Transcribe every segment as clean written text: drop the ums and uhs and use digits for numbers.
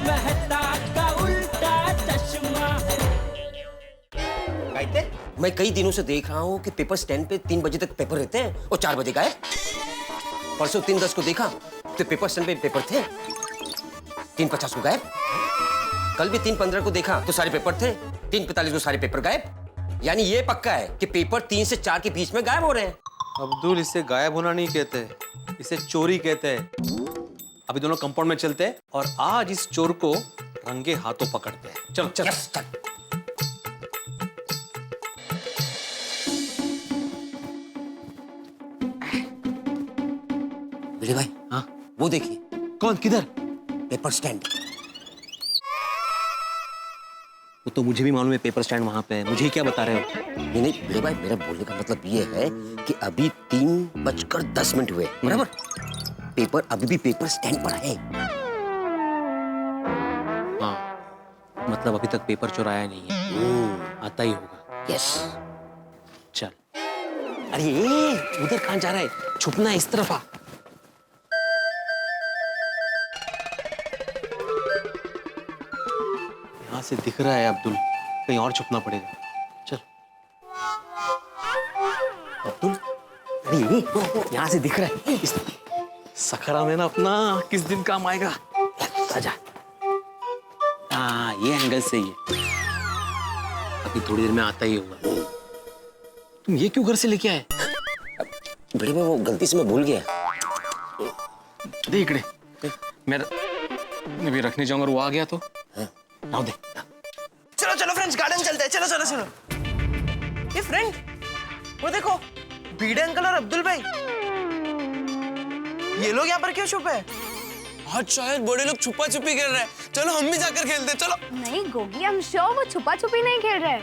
मेहता का उल्टा चश्मा। मैं कई दिनों से देख रहा हूँ कि पेपर स्टैंड पे 3 बजे तक पेपर रहते हैं और 4 बजे गायब। परसों 3:10 को देखा तो पेपर स्टैंड पे पेपर थे, 3:50 को गायब। कल भी 3:15 को देखा तो सारे पेपर थे, 3:45 को सारे पेपर गायब। यानी ये पक्का है कि पेपर 3 से 4 के बीच में गायब हो रहे हैं। अब्दुल, इसे गायब होना नहीं कहते, इसे चोरी कहते हैं। अभी दोनों कंपाउंड में चलते हैं और आज इस चोर को रंगे हाथों पकड़ते हैं। चलो चलो चल। भिड़े भाई, हाँ वो देखिए। कौन, किधर? Paper stand. वो तो मुझे भी मालूम है पेपर स्टैंड वहां पे है, मुझे क्या बता रहे हो? नहीं नहीं भिड़े भाई, मेरा बोलने का मतलब ये है कि अभी 3:10 हुए, बराबर? पेपर अभी भी पेपर स्टैंड पर है। हाँ, मतलब अभी तक पेपर चुराया नहीं है, आता ही होगा। यस। चल। अरे उधर कहाँ जा रहा है? छुपना है, इस तरफ आ। यहाँ से दिख रहा है अब्दुल, कहीं और छुपना पड़ेगा। चल अब्दुल, अरे ये यहाँ से दिख रहा है। इस सखरा में ना अपना किस दिन काम आएगा। आजा। हाँ, ये एंगल सही है, अभी थोड़ी देर में आता ही होगा। तुम ये क्यों घर से लेके आए? भिड़े भाई, वो गलती से मैं भूल गया। देख रे, मैं भी रखने जाऊंगा, वो आ गया तो आओ दे। चलो चलो फ्रेंड्स, गार्डन चलते हैं। चलो चलो चलो। ये फ्रेंड, वो देखो, भिड़े अंकल और अब्दुल भाई, ये लोग यहाँ पर क्यों छुपे हैं? आज शायद बड़े लोग छुपा छुपी खेल रहे हैं। चलो हम भी जाकर खेलते हैं, चलो। नहीं गोगी, हम श्योर वो छुपा छुपी नहीं खेल रहे हैं।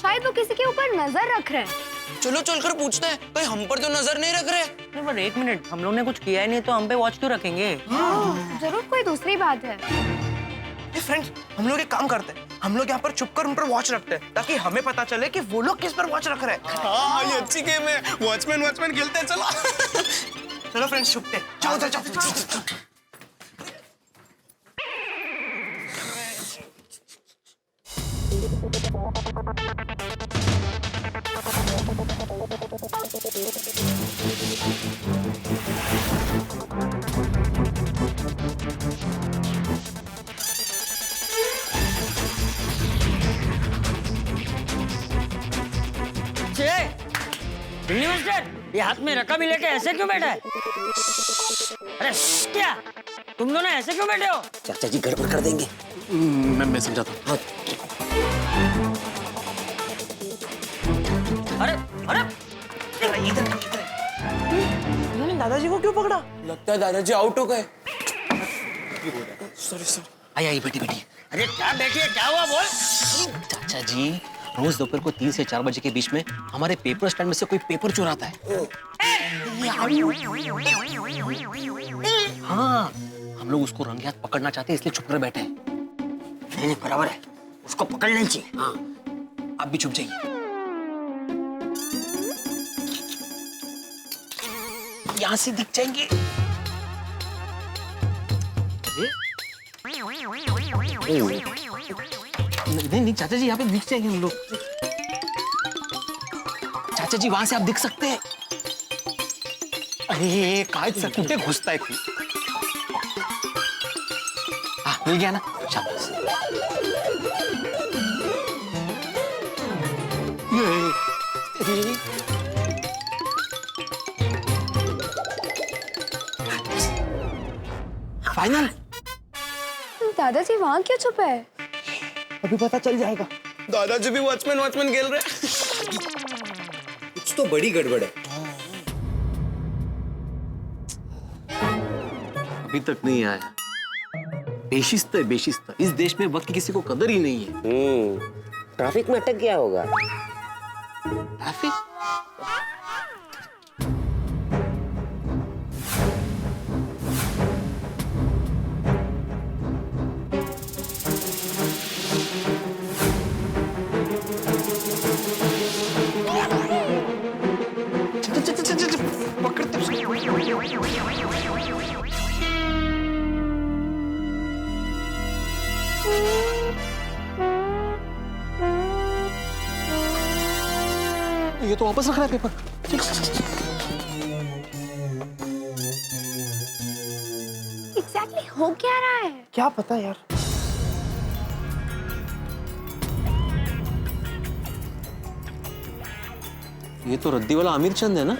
शायद वो किसी के ऊपर नजर रख रहे हैं। चलो चलकर पूछते हैं, कहीं हम पर तो नजर नहीं रख रहे। नहीं, पर एक मिनट, हम लोग ने कुछ किया ही नहीं तो हम पे वॉच क्यों रखेंगे? जरूर कोई दूसरी बात है। ये फ्रेंड्स, हम लोग एक काम करते हैं, हम लोग यहाँ पर छुपकर उन पर वॉच रखते हैं ताकि हमें पता चले कि वो लोग किस पर वॉच रख रहे हैं। हाँ, ये अच्छी गेम है। वॉचमैन खेलते हैं, चलो। चलो फ्रेंड्स, छुपते हैं। चलो चलो चलो चलो। ये हाथ में रका भी लेके ऐसे क्यों बैठा है? अरे क्या तुम दोनों ऐसे क्यों बैठे हो? चाचा जी गड़बड़ कर देंगे। मैं समझाता हूँ। हाँ। अरे अरे इन्होंने दादाजी को क्यों पकड़ा? लगता है दादाजी आउट हो गए। सॉरी। आई बेटी बेटी। अरे क्या बैठी है, क्या हुआ बोल? चाचा जी, रोज दोपहर को 3 से 4 बजे के बीच में हमारे पेपर स्टैंड में से कोई पेपर चुराता है। हाँ, हम लोग उसको रंगे हाथ पकड़ना चाहते हैं, इसलिए छुप कर बैठे हैं। नहीं बराबर है, उसको पकड़ लेना चाहिए। हाँ, आप भी छुप जाइए। यहाँ से दिख जाएंगे। नहीं चाचा जी, यहाँ पे दिख जाएंगे हम लोग। चाचा जी, वहां से आप दिख सकते हैं। अरे काय से कुठे घुसताय? हाँ, मिल गया ना, शाबाश। फाइनल। दादाजी वहाँ क्यों छुपे हैं? अभी पता चल जाएगा। दादाजी भी वॉचमैन खेल रहे हैं। कुछ तो बड़ी गड़बड़ है। अभी तक नहीं आया। बेशिस्त है, बेशिस्त। इस देश में वक्त की किसी को कदर ही नहीं है। ट्रैफिक में अटक गया होगा। ट्रैफिक? ये तो वापस रख रहा है पेपर। एग्जैक्टली हो क्या रहा है? क्या पता यार। ये तो रद्दी वाला आमिर चंद है ना?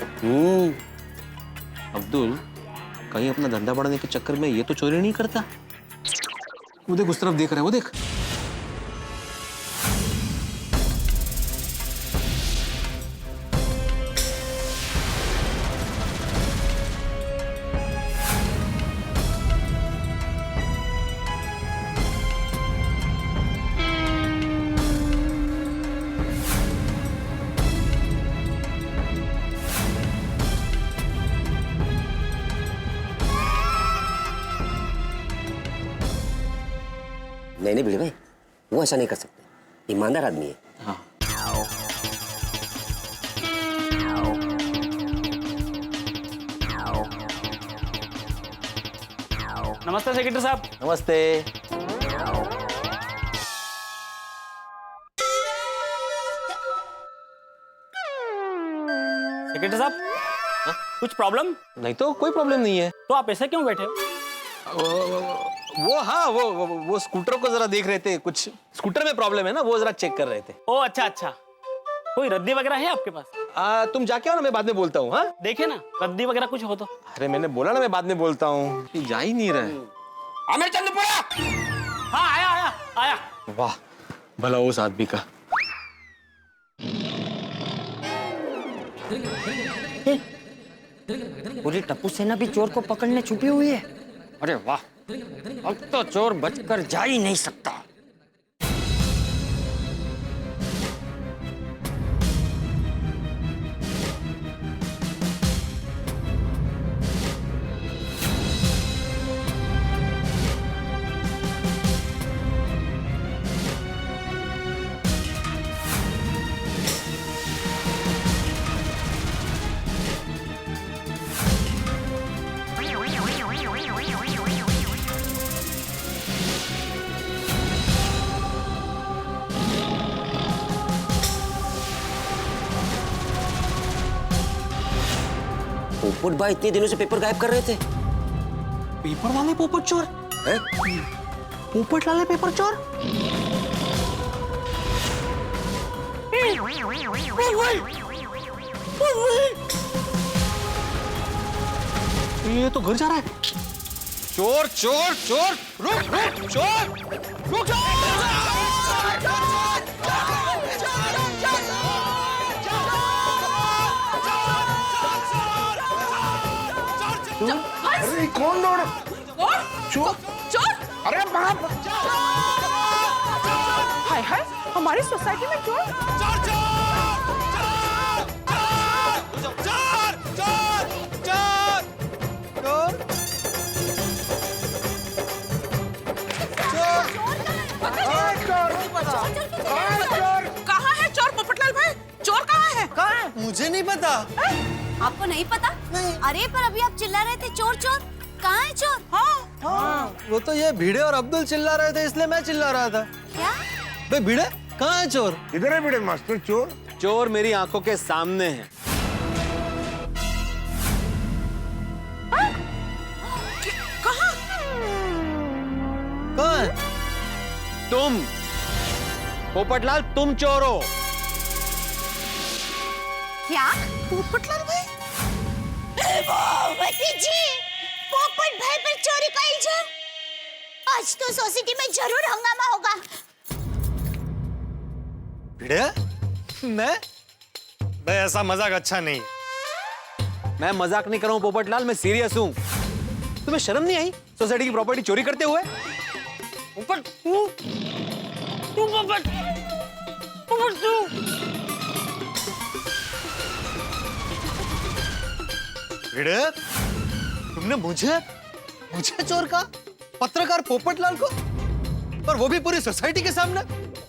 अब्दुल कहीं अपना धंधा बढ़ाने के चक्कर में ये तो चोरी नहीं करता। वो देख उस तरफ देख रहा है, वो देख। नहीं भिड़े भाई, वो ऐसा नहीं कर सकते, ईमानदार आदमी है। हाँ। नमस्ते सेक्रेटरी साहब। नमस्ते। सेक्रेटरी साहब, कुछ प्रॉब्लम? नहीं तो कोई प्रॉब्लम नहीं है। तो आप ऐसे क्यों बैठे हो? वो स्कूटर को जरा देख रहे थे, कुछ स्कूटर में प्रॉब्लम है ना, वो जरा चेक कर रहे थे। ओ अच्छा अच्छा, कोई रद्दी वगैरह है आपके पास? तुम जाके आओ ना, मैं बाद में बोलता हूँ। हाँ देखे ना, रद्दी वगैरह कुछ हो तो। अरे मैंने बोला ना मैं बाद में बोलता हूँ, जा ही नहीं रहा है। आमिर चंदपुरा। हाँ आया आया आया। वाह भला उस आदमी का। पूरी टप्पू सेना भी चोर को पकड़ने छुपी हुई है। अरे वाह, अब तो चोर बचकर जा ही नहीं सकता। पोपट भाई इतने दिनों से पेपर गायब कर रहे थे। पेपर वाले पोपट चोर हैं? पोपट लाले पेपर चोर। ये तो घर जा रहा है। चोर चोर चोर, रुक रुक चोर, रुक अरे कौन दौड़? चोर चोर। अरे बाप, हाय हाय, हमारी सोसाइटी में चोर। कहाँ है चोर? पोपटलाल भाई, चोर कहाँ है? मुझे नहीं पता। आपको नहीं पता? नहीं। अरे पर अभी आप चिल्ला रहे थे चोर चोर, कहाँ है चोर? हाँ, वो तो ये भिड़े और अब्दुल चिल्ला रहे थे, इसलिए मैं चिल्ला रहा था। क्या? बे भिड़े, कहाँ है चोर? इधर है भिड़े मास्टर। चोर चोर मेरी आंखों के सामने है। कहाँ? कहाँ है? तुम पोपटलाल, तुम चोर हो। क्या? पोपटलाल भाई, जी, पोपट भाई पर चोरी का इल्जाम। आज तो सोसाइटी में जरूर हंगामा होगा। भिड़े, मैं ऐसा मजाक अच्छा नहीं। मैं मजाक नहीं कर रहा हूँ पोपटलाल, मैं सीरियस हूँ। तुम्हें शर्म नहीं आई सोसाइटी की प्रॉपर्टी चोरी करते हुए? पोपट तू पोपट पोपट तू। भिड़े, तुमने मुझे चोर कहा, पत्रकार पोपटलाल को, और वो भी पूरी सोसाइटी के सामने।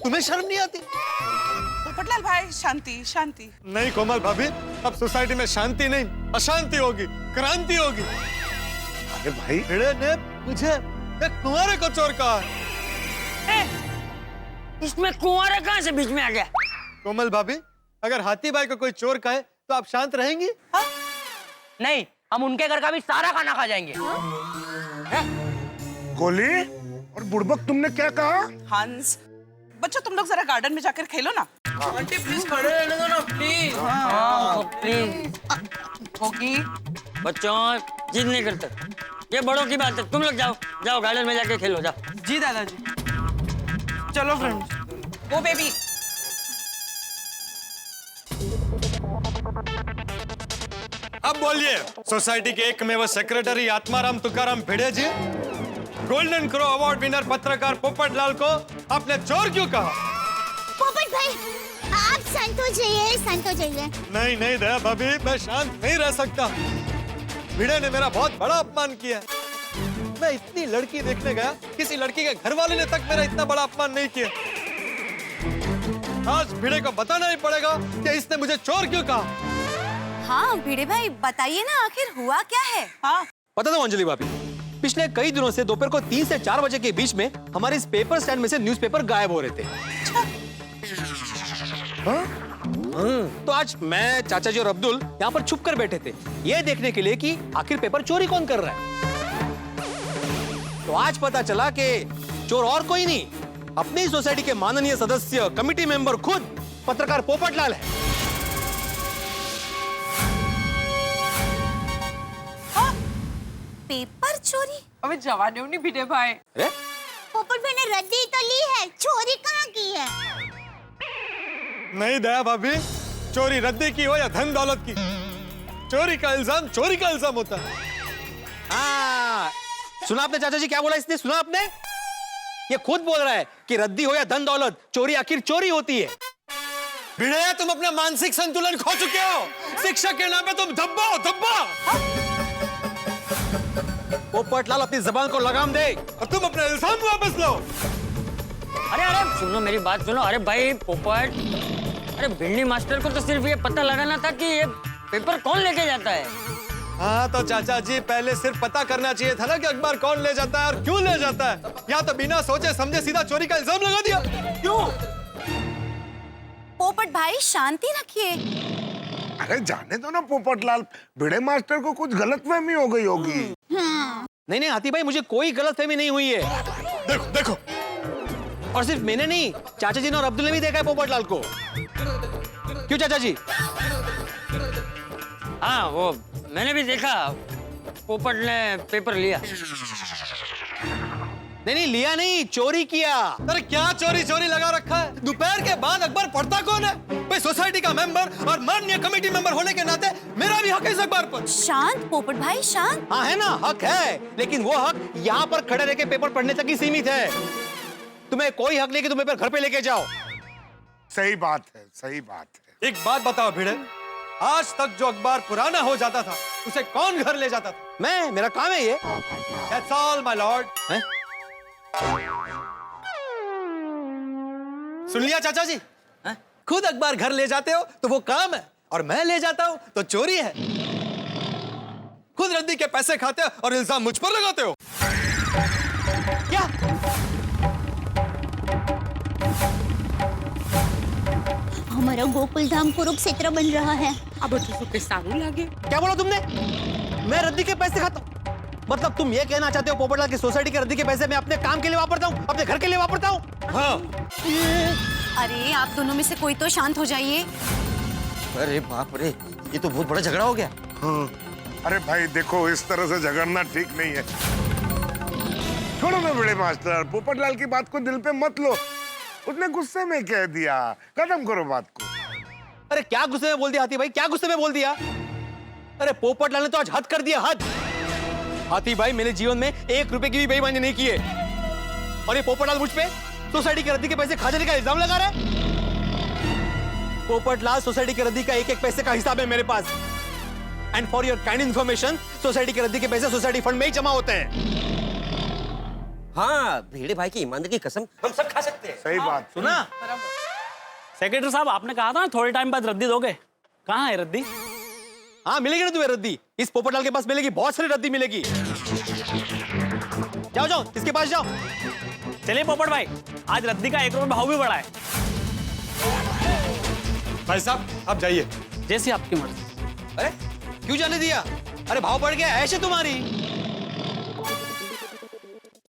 तुम्हें शर्म नहीं आती? पोपटलाल भाई, शांति शांति। नहीं कोमल भाभी, अब सोसाइटी में शांति नहीं, अशांति होगी, क्रांति होगी। अरे भाई, भिड़े ने मुझे एक कुंवारे को चोर कहा। इसमें कुंवारा कहाँ से बीच में आ गया? कोमल भाभी, अगर हाथी भाई को कोई चोर कहे तो आप शांत रहेंगी? नहीं, हम उनके घर का भी सारा खाना खा जाएंगे। गोली और बुड़बक, तुमने क्या कहा? हंस, बच्चों तुम लोग जरा गार्डन में जाकर खेलो ना। आंटी प्लीज खड़े रहने दो ना प्लीज। प्लीज होगी। बच्चों जिद नहीं करते, ये बड़ों की बात है। तुम लोग जाओ जाओ गार्डन में जाके खेलो, जाओ। जी दादाजी। चलो फ्रेंड्स। गो बेबी। अब बोलिए, सोसाइटी के एकमेव सेक्रेटरी आत्माराम तुकाराम भिड़े जी, गोल्डन क्रो अवार्ड विनर पत्रकार पोपटलाल को आपने चोर क्यों कहा? पोपट भाई, आप शांत हो जाइए, शांत हो जाइए। नहीं नहीं दया भाभी, मैं शांत नहीं रह सकता। भिड़े ने मेरा बहुत बड़ा अपमान किया। मैं इतनी लड़की देखने गया, किसी लड़की के घर वाले ने तक मेरा इतना बड़ा अपमान नहीं किया। आज भिड़े को बताना ही पड़ेगा कि इसने मुझे चोर क्यों कहा। हाँ भिड़े भाई, बताइए ना आखिर हुआ क्या है? हाँ पता था अंजलि भाभी, पिछले कई दिनों से दोपहर को 3 से 4 बजे के बीच में हमारे इस पेपर स्टैंड में से न्यूज़पेपर गायब हो रहे थे। तो आज मैं, चाचा जी और अब्दुल यहाँ पर छुप कर बैठे थे, ये देखने के लिए कि आखिर पेपर चोरी कौन कर रहा है। तो आज पता चला कि चोर और कोई नहीं, अपनी सोसाइटी के माननीय सदस्य, कमिटी मेंबर खुद पत्रकार पोपटलाल है। पेपर चोरी? अबे जवानी नहीं भिड़े भाई। अरे पोपट भाई ने रद्दी तो ली है, चोरी कहाँ की है? नहीं दया भाभी, चोरी रद्दी की हो या धन दौलत की, चोरी का इल्जाम चोरी का इल्जाम होता है। हाँ, सुना आपने चाचा जी क्या बोला इसने? सुना आपने? ये खुद बोल रहा है कि रद्दी हो या धन दौलत, चोरी आखिर चोरी होती है। भिड़े, तुम अपना मानसिक संतुलन खो चुके हो। शिक्षा के नाम पे तुम धब्बा हो, धब्बा। पोपटलाल अपनी जबान को लगाम दे और तुम अपना इल्जाम वापस लो। अरे अरे सुनो मेरी बात सुनो। अरे भाई पोपट, अरे भिंडी मास्टर को तो सिर्फ ये पता लगाना था कि ये पेपर कौन लेके जाता है। हाँ तो चाचा जी, पहले सिर्फ पता करना चाहिए था ना कि अखबार कौन ले जाता है और क्यों ले जाता है। या तो बिना सोचे समझे सीधा चोरी का इल्जाम लगा दिया। क्यों? पोपट भाई शांति रखिए। अरे जाने दो ना पोपटलाल, भिड़े मास्टर को कुछ गलतफहमी हो गई होगी। नहीं नहीं हाथी भाई, मुझे कोई गलतफहमी नहीं हुई है। देखो देखो, और सिर्फ मैंने नहीं, चाचा जी ने और अब्दुल ने भी देखा है पोपटलाल को। क्यों चाचा जी? हाँ वो मैंने भी देखा, पोपट ने पेपर लिया। नहीं लिया नहीं, चोरी किया। अरे क्या चोरी चोरी लगा रखा है? दोपहर के बाद अखबार पढ़ता कौन है? भाई सोसाइटी का मेंबर और माननीय कमेटी मेंबर होने के नाते मेरा भी हक है इस अखबार पर। शांत पोपट भाई, शांत। हाँ है ना, हक है, लेकिन वो हक यहाँ पर खड़े रह के पेपर पढ़ने तक ही सीमित है। तुम्हें कोई हक नहीं कि तुम पेपर घर पे लेके जाओ। सही बात है, सही बात है। एक बात बताओ भिड़े, आज तक जो अखबार पुराना हो जाता था उसे कौन घर ले जाता था? मैं, मेरा काम है ये। That's all, my lord. हैं? सुन लिया चाचा जी? खुद अखबार घर ले जाते हो तो वो काम है, और मैं ले जाता हूं तो चोरी है। खुद रद्दी के पैसे खाते हो और इल्जाम मुझ पर लगाते हो। क्या? हमारा गोकुल धाम कुरुक्षेत्र बन रहा है। अब तो सारू लगे। क्या बोला तुमने? मैं रद्दी के पैसे खाता हूँ? मतलब तुम ये कहना चाहते हो पोपटलाल की सोसाइटी के रद्दी के पैसे मैं अपने काम के लिए वापरता हूँ, अपने घर के लिए वापरता हूँ? हाँ। अरे आप दोनों में से कोई तो शांत हो जाइए। अरे बाप रे, ये तो बहुत बड़ा झगड़ा हो गया। अरे भाई देखो, इस तरह से झगड़ना ठीक नहीं है। छोड़ो ना भिड़े मास्टर, पोपटलाल की बात को दिल पे मत लो। उसने गुस्से में कह दिया, खत्म करो बात को। अरे क्या गुस्से में बोल दिया हाथी भाई, क्या गुस्से में बोल दिया? अरे पोपटलाल ने तो आज हद कर दिया, हद। हाथी भाई, मैंने जीवन में 1 रुपए की भी बेईमानी नहीं की है, और ये पोपटलाल मुझ पे सोसाइटी की रद्दी के पैसे खा जाने का इल्जाम लगा रहा है। पोपटलाल, सोसाइटी की रद्दी का 1-1 पैसे का हिसाब है मेरे पास। And for your kind information, society की रद्दी के पैसे सोसाइटी फंड में ही जमा होते हैं। हाँ, भिड़े भाई की ईमानदारी की कसम हम सब खा सकते हैं। सही बात। सुना सेक्रेटरी साहब, आपने कहा था ना थोड़े टाइम बाद रद्दी दोगे, कहाँ है रद्दी? हाँ मिलेगी ना तुम्हें रद्दी, इस पोपटलाल के पास मिलेगी, बहुत सारी रद्दी मिलेगी। जाओ जाओ, इसके पास जाओ। चलिए पोपट भाई। आज रद्दी का 1 रुपए भाव भी बढ़ा है। भाई साहब आप जाइए। जैसी आपकी मर्जी। अरे क्यों जाने दिया? अरे भाव बढ़ गया, ऐश है तुम्हारी।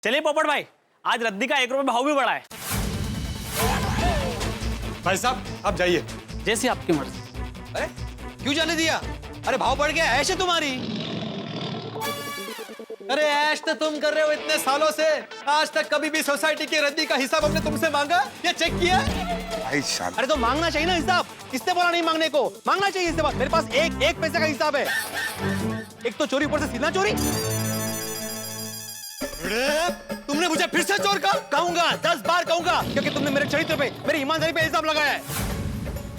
चलिए पोपट भाई, आज रद्दी का 1 रुपए भाव भी बढ़ा है। भाई साहब आप जाइए। जैसी आपकी मर्जी। अरे क्यों जाने दिया? अरे भाव बढ़ गया, ऐश है तुम्हारी। अरे ऐश तो तुम कर रहे हो इतने सालों से, आज तक कभी भी सोसाइटी की रद्दी का हिसाब हमने तुमसे मांगा या चेक किया? भाई साहब अरे तो मांगना चाहिए ना हिसाब। किसने बोला नहीं मांगने को? मांगना चाहिए हिसाब। मेरे पास एक पैसे का हिसाब है। एक तो चोरी, ऊपर से सीधा चोरी। तुमने मुझे फिर से चोर कहा? कहूंगा, 10 बार कहूंगा, क्योंकि तुमने मेरे चरित्र पे, मेरी ईमानदारी पे इल्जाम लगाया है।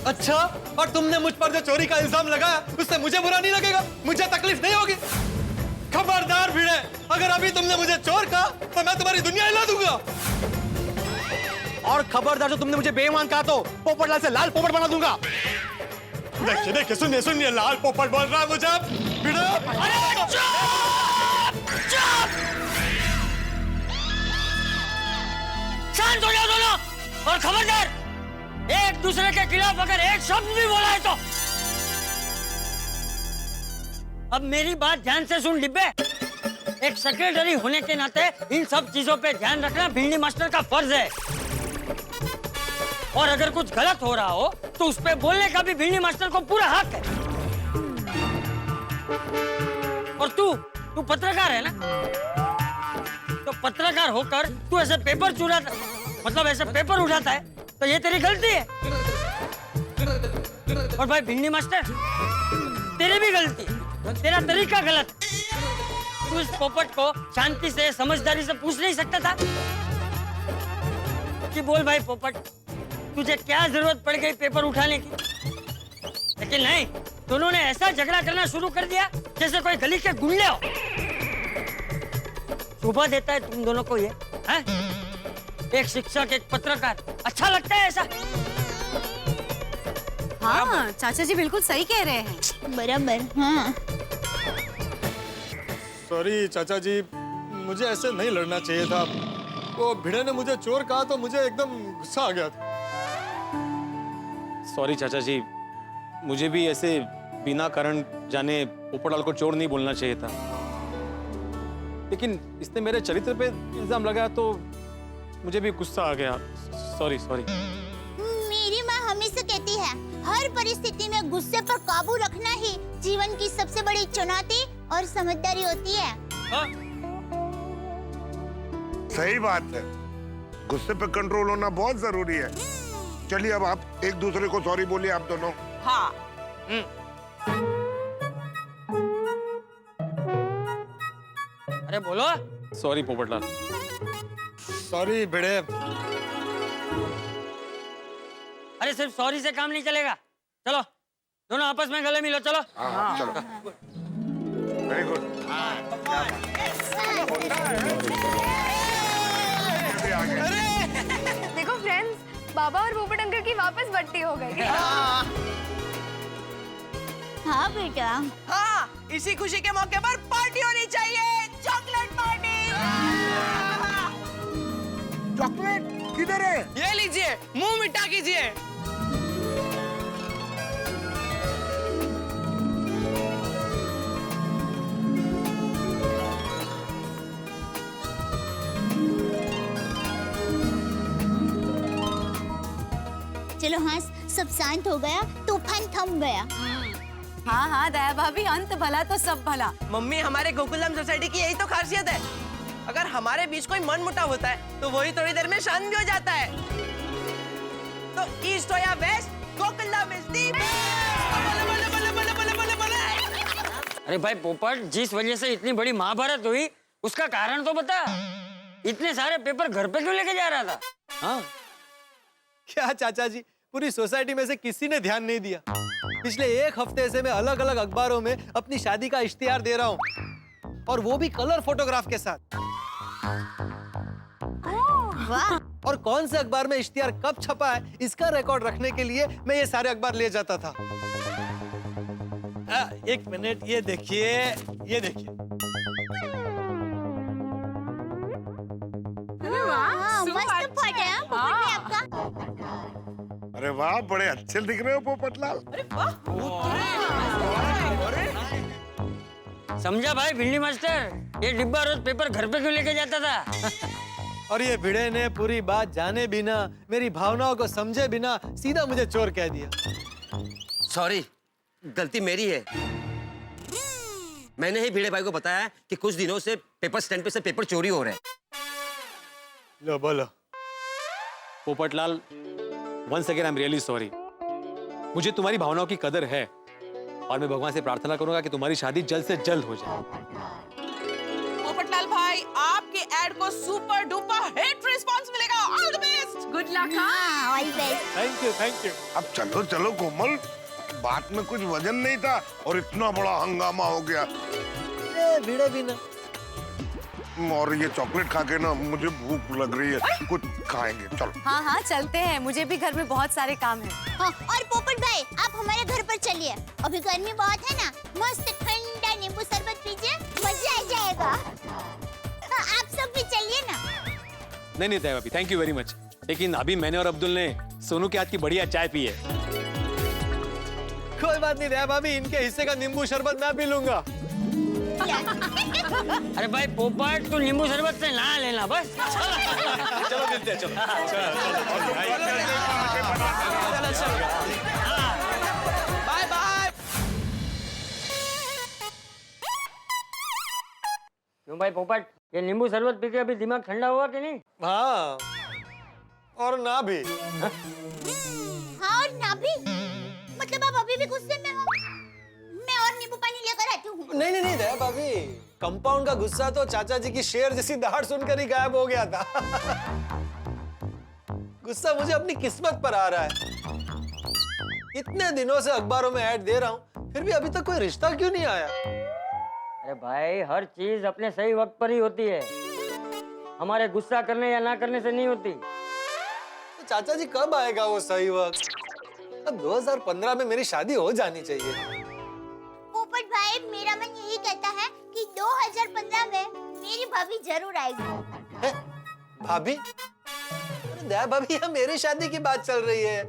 अच्छा, और तुमने मुझ पर जो चोरी का इल्जाम लगाया उससे मुझे बुरा नहीं लगेगा? मुझे तकलीफ नहीं होगी? खबरदार भिड़े, अगर अभी तुमने मुझे चोर कहा तो मैं तुम्हारी दुनिया हिला दूंगा। और खबरदार जो तुमने मुझे बेईमान कहा तो पोपटलाल से लाल पोपट बना दूंगा। देखिए देखिए, सुनिए सुनिए, लाल पोपट बोल रहा है मुझे। भिड़े, अरे चुप! शांत हो जाओ दोनों, और खबरदार एक दूसरे के खिलाफ अगर एक शब्द भी बोला है तो। अब मेरी बात ध्यान से सुन डिब्बे। एक सेक्रेटरी होने के नाते इन सब चीजों पे ध्यान रखना भिंडी मास्टर का फर्ज है। और अगर कुछ गलत हो रहा हो तो उस पे बोलने का भी भिंडी मास्टर को पूरा हक है। और तू पत्रकार है ना, तो पत्रकार होकर तू ऐसे पेपर चुराता, मतलब ऐसे पेपर उठाता है, तो ये तेरी गलती है। और भाई भिंडी मास्टर, तेरी भी गलती है, तेरा तरीका गलत। तू इस पोपट को शांति से, समझदारी से पूछ नहीं सकता था कि बोल भाई पोपट, तुझे क्या जरूरत पड़ गई पेपर उठाने की? लेकिन नहीं, दोनों ने ऐसा झगड़ा करना शुरू कर दिया जैसे कोई गली के गुंडे हो। शोभा देता है तुम दोनों को ये, हैं? एक शिक्षक, एक पत्रकार, अच्छा लगता है ऐसा? हाँ, चाचा जी बिल्कुल सही कह रहे हैं। बराबर। हाँ। सॉरी चाचा जी, मुझे ऐसे नहीं लड़ना चाहिए था। वो भिड़े ने मुझे चोर कहा तो मुझे एकदम गुस्सा आ गया था। सॉरी चाचा जी, मुझे भी ऐसे बिना कारण जाने पोपटलाल को चोर नहीं बोलना चाहिए था, लेकिन इसने मेरे चरित्र पे इल्जाम लगाया तो मुझे भी गुस्सा आ गया। Sorry sorry. मेरी माँ हमेशा कहती है, हर परिस्थिति में गुस्से पर काबू रखना ही जीवन की सबसे बड़ी चुनौती और समझदारी होती है। सही बात है, गुस्से पे कंट्रोल होना बहुत जरूरी है। चलिए अब आप एक दूसरे को सॉरी बोलिए, आप दोनों। हाँ। अरे बोलो। सॉरी पोपटलाल। सॉरी भिड़े। अरे सिर्फ सॉरी से काम नहीं चलेगा, चलो दोनों आपस में गले मिलो, चलो। हाँ, चलो। Very good. देखो फ्रेंड्स, बाबा और पोपट अंकल की वापस बट्टी हो गई। हाँ बेटा। हाँ, इसी खुशी के मौके पर पार्टी होनी चाहिए, चॉकलेट पार्टी। चॉकलेट किधर है? ये लीजिए, मुंह मिठा कीजिए। चलो हाँ, सब शांत हो गया, तूफान थम गया। हाँ हाँ दया भाभी, अंत भला तो सब भला। मम्मी, हमारे गोकुलम सोसाइटी की यही तो खासियत है। अगर हमारे बीच कोई मनमुटाव होता है तो वही थोड़ी देर में शांत भी हो जाता है। तो ईस्ट हो या west, Gokulam is the best. अरे भाई पोपट, जिस वजह से इतनी बड़ी महाभारत हुई उसका कारण तो बता। इतने सारे पेपर घर पे क्यों लेके जा रहा था? हाँ क्या चाचा जी, पूरी सोसाइटी में से किसी ने ध्यान नहीं दिया। पिछले 1 हफ्ते से मैं अलग अलग अखबारों में अपनी शादी का इश्तिहार दे रहा हूँ, और वो भी कलर फोटोग्राफ के साथ। वाह। और कौन से अखबार में इश्तिहार कब छपा है इसका रिकॉर्ड रखने के लिए मैं ये सारे अखबार ले जाता था। 1 मिनट, ये देखिए, ये देखिए। हाँ, मस्त फोटो है अरे वाह, बड़े अच्छे दिख रहे हो पोपटलाल। समझा भाई भिंडी मास्टर, ये डिब्बा रोज पेपर घर पे क्यों लेके जाता था? और ये भिड़े ने पूरी बात जाने बिना, मेरी भावनाओं को समझे बिना सीधा मुझे चोर कह दिया। सॉरी, गलती मेरी है। मैंने ही भिड़े भाई को बताया कि कुछ दिनों से पेपर स्टैंड पे से पेपर चोरी हो रहे हैं। लो बोलो। Popatlal, once again I'm really sorry. मुझे तुम्हारी भावनाओं की कदर है और मैं भगवान से प्रार्थना करूंगा कि तुम्हारी शादी जल्द से जल्द हो जाए। पोपटलाल भाई, आपके ऐड को सुपर डुपर हिट रिस्पांस मिलेगा। All the best, good luck. हाँ, all best. Thank you, thank you. अब चलो चलो कोमल, बात में कुछ वजन नहीं था और इतना बड़ा हंगामा हो गया। भिड़े भी ना। और ये चॉकलेट खा के ना मुझे भूख लग रही है, कुछ खाएंगे। चलो। हाँ हाँ चलते हैं, मुझे भी घर में बहुत सारे काम है। हाँ, और पोपट भाई आप हमारे घर पर चलिए, अभी गर्मी बहुत है ना, मस्त ठंडा नींबू शरबत पीजिए, मजा आ जाएगा। हाँ, आप सब भी चलिए ना। नहीं दया भाभी, थैंक यू वेरी मच, लेकिन अभी मैंने और अब्दुल ने सोनू के हाथ की बढ़िया चाय पी है। कोई बात नहीं दया भाभी, इनके हिस्से का नींबू शरबत मैं पी लूंगा। अरे भाई पोपट, तू नींबू शरबत से ना लेना बस। चलो मिलते हैं, चलो। Bye bye. क्यों भाई पोपट, ये नींबू शरबत पी के अभी दिमाग ठंडा हुआ कि नहीं? हाँ, और ना भी। हाँ, और ना भी, मतलब आप अभी भी गुस्से में हो? मैं और नींबू पानी लेकर आती हूँ। नहीं दया भाभी, कंपाउंड का गुस्सा तो चाचा जी की शेर जैसी दहाड़ सुनकर ही गायब हो गया था। गुस्सा मुझे अपनी किस्मत पर आ रहा है। इतने दिनों से अखबारों में ऐड दे रहा हूँ, फिर भी अभी तक कोई रिश्ता क्यों नहीं आया? अरे भाई, हर चीज अपने सही वक्त पर ही होती है, हमारे गुस्सा करने या ना करने से नहीं होती। तो चाचा जी कब आएगा वो सही वक्त? अब 2015 में मेरी शादी हो जानी चाहिए। पोपट भाई, मेरा मन यही कहता है कि 2015 में मेरी भाभी जरूर आएगी। भाभी? अरे दया भाभी, यहाँ मेरी शादी की बात चल रही है,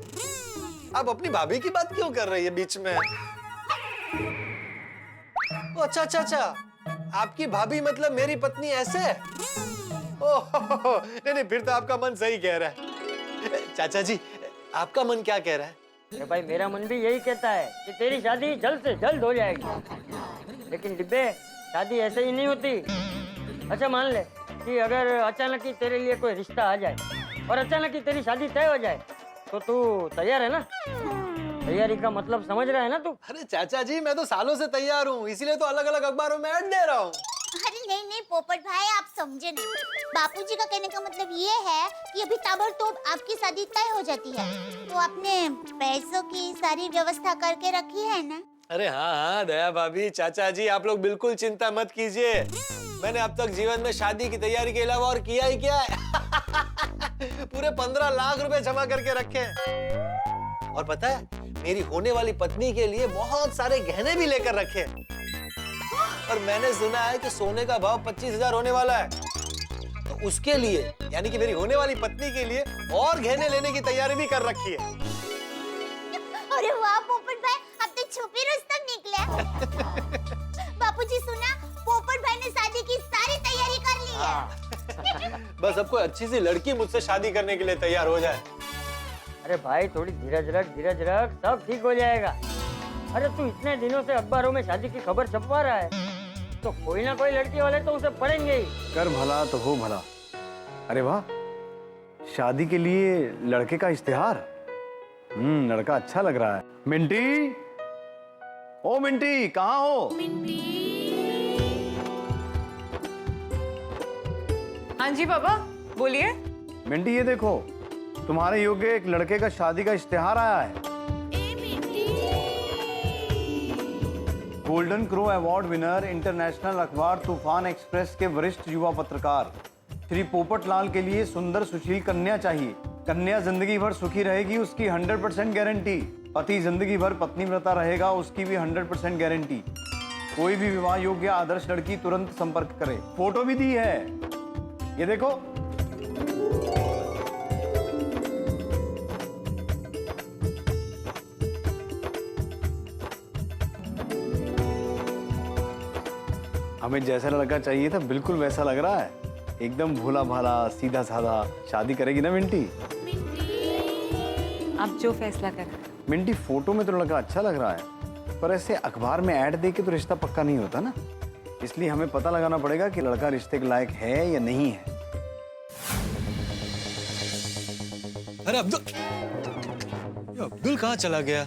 आप अपनी भाभी की बात क्यों कर रही है बीच में? अच्छा, आपकी भाभी मतलब मेरी पत्नी ऐसे? ओह, नहीं, फिर तो आपका मन सही कह रहा है। चाचा जी, आपका मन क्या कह रहा है? अरे भाई, मेरा मन भी यही कहता है कि तेरी शादी जल्द से जल्द हो जाएगी, लेकिन डिब्बे, शादी ऐसे ही नहीं होती। अच्छा मान ले कि अगर अचानक ही तेरे लिए कोई रिश्ता आ जाए और अचानक ही तेरी शादी तय हो जाए, तो तू तैयार है ना? तैयारी का मतलब समझ रहा है ना तू? अरे चाचा जी, मैं तो सालों से तैयार हूँ, इसीलिए तो अलग अलग अखबारों में ऐड दे रहा हूँ। अरे नहीं पोपट भाई, आप समझे नहीं। बापूजी का कहने का मतलब ये है कि अभी ताबड़तोड़ आपकी शादी तय हो जाती है, तो आपने पैसों की सारी व्यवस्था करके रखी है ना? अरे हाँ दया भाभी, चाचा जी आप लोग बिल्कुल चिंता मत कीजिए, मैंने अब तक जीवन में शादी की तैयारी के अलावा और किया ही क्या है। पूरे 15 लाख रुपए जमा करके रखे हैं। और पता है, मेरी होने वाली पत्नी के लिए बहुत सारे गहने भी लेकर रखे हैं। और मैंने सुना है कि सोने का भाव 25,000 होने वाला है, तो उसके लिए, यानी कि मेरी होने वाली पत्नी के लिए और गहने लेने की तैयारी भी कर रखी है। अरे वाह पोपट भाई, अब तो छुपी रुस्तम निकले। बापूजी सुना, पोपट भाई ने शादी की सारी तैयारी कर ली है। बस अब कोई अच्छी सी लड़की मुझसे शादी करने के लिए तैयार हो जाए। अरे भाई, थोड़ी धीरज रख, सब ठीक हो जाएगा। अरे तू इतने दिनों से अखबारों में शादी की खबर छपवा रहा है, तो कोई ना कोई लड़की वाले तो उसे पढ़ेंगे ही। कर भला तो हो भला। अरे वाह, शादी के लिए लड़के का इश्तिहार। लड़का अच्छा लग रहा है। मिंटी, ओ मिंटी, कहाँ हो? हाँ जी पापा, बोलिए। मिंटी, ये देखो, तुम्हारे योग्य एक लड़के का शादी का इश्तिहार आया है। Golden crow award winner, international अखबार तूफान एक्सप्रेस के वरिष्ठ युवा पत्रकार श्री पोपटलाल के लिए सुंदर सुशील कन्या चाहिए। कन्या जिंदगी भर सुखी रहेगी, उसकी 100% गारंटी। पति जिंदगी भर पत्नी व्रता रहेगा, उसकी भी 100% गारंटी। कोई भी विवाह योग्य आदर्श लड़की तुरंत संपर्क करे। फोटो भी दी है, ये देखो। हमें जैसा लड़का चाहिए था बिल्कुल वैसा लग रहा है, एकदम भोला भाला सीधा साधा। शादी करेगी ना मिंटी? आप जो फैसला करें। मिंटी, फोटो में तो लड़का अच्छा लग रहा है, पर ऐसे अखबार में ऐड देके तो रिश्ता पक्का नहीं होता ना। इसलिए हमें पता लगाना पड़ेगा कि लड़का रिश्ते के लायक है या नहीं है। अरे अब्दुल, ये अब्दुल कहाँ चला गया?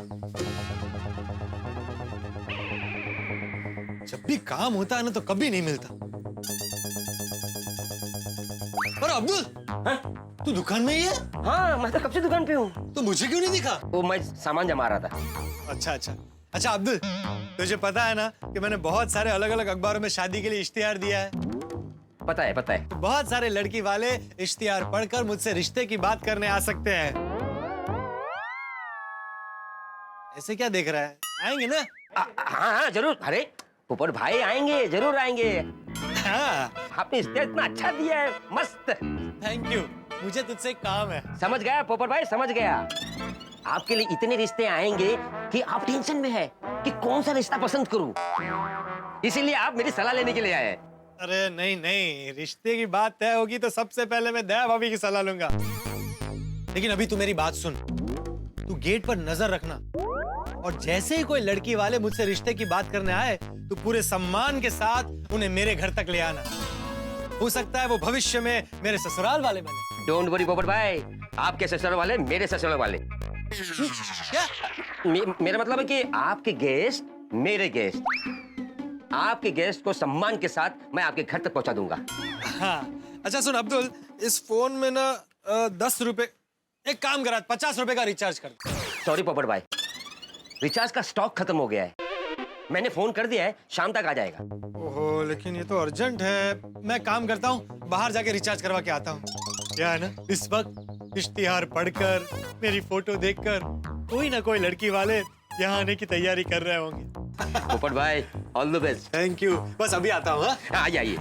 जब भी काम होता है ना तो कभी नहीं मिलता। अरे अब्दुल, तू दुकान में ही है? हाँ, मैं तो कब से दुकान पे हूँ। तो मुझे क्यों नहीं दिखा? वो मैं सामान जमा रहा था। अच्छा अच्छा अच्छा अब्दुल, तुझे पता है ना कि मैंने बहुत सारे अलग अलग अखबारों में शादी के लिए इश्तिहार दिया है। पता है, पता है। बहुत सारे लड़की वाले इश्तिहार पढ़कर मुझसे रिश्ते की बात करने आ सकते हैं। ऐसे क्या देख रहा है? आएंगे ना? हाँ हाँ जरूर। अरे पोपट भाई आएंगे, जरूर आएंगे। हाँ। आपने इश्तिहार इतना अच्छा दिया है, मस्त। थैंक यू, मुझे तुझसे काम है। समझ गया पोपट भाई, समझ गया। आपके लिए इतने रिश्ते आएंगे कि आप टेंशन में है कि कौन सा रिश्ता पसंद करूं। इसीलिए आप मेरी सलाह लेने के लिए आए। अरे नहीं नहीं, रिश्ते की बात तय होगी तो सबसे पहले मैं दया भाभी की सलाह लूंगा। लेकिन अभी तू मेरी बात सुन। तू गेट पर नजर रखना, और जैसे ही कोई लड़की वाले मुझसे रिश्ते की बात करने आए तो पूरे सम्मान के साथ उन्हें मेरे घर तक ले आना। हो सकता है वो भविष्य में मेरे ससुराल वाले बने। डोंट वरी पोपट भाई, आपके ससुराल वाले मेरे ससुराल वाले। क्या? मेरा मतलब है कि आपके गेस्ट मेरे गेस्ट। आपके गेस्ट को सम्मान के साथ मैं आपके घर तक पहुंचा दूंगा। हाँ। अच्छा सुन अब्दुल, इस फोन में ना 10 रुपए, एक काम करा 50 रुपए का रिचार्ज कर। सॉरी पोपट भाई, रिचार्ज का स्टॉक खत्म हो गया है। मैंने फोन कर दिया है, शाम तक आ जाएगा। ओहो, लेकिन ये तो अर्जेंट है। मैं काम करता हूँ, बाहर जाके रिचार्ज करवा के आता हूँ। क्या है ना, इस वक्त इश्तिहार पढ़कर, मेरी फोटो देखकर कोई ना कोई लड़की वाले यहाँ आने की तैयारी कर रहे होंगे। पोपट भाई, all the best. Thank you, बस अभी आता हूँ। आ जाइए।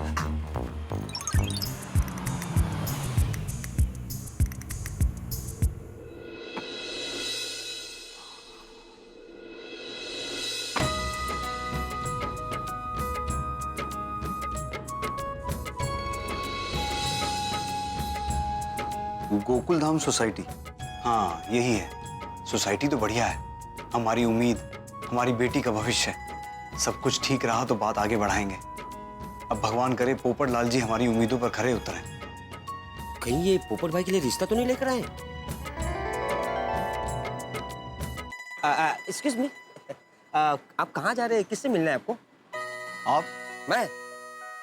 गोकुल धाम सोसाइटी, हाँ यही है। सोसाइटी तो बढ़िया है, हमारी उम्मीद, हमारी बेटी का भविष्य। सब कुछ ठीक रहा तो बात आगे बढ़ाएंगे। अब भगवान करे पोपट लाल जी हमारी उम्मीदों पर खरे उतरें। कहीं ये पोपट भाई के लिए रिश्ता तो नहीं लेकर आए? एक्सक्यूज मी, आप कहाँ जा रहे हैं? किससे मिलना है आपको? आप? मैं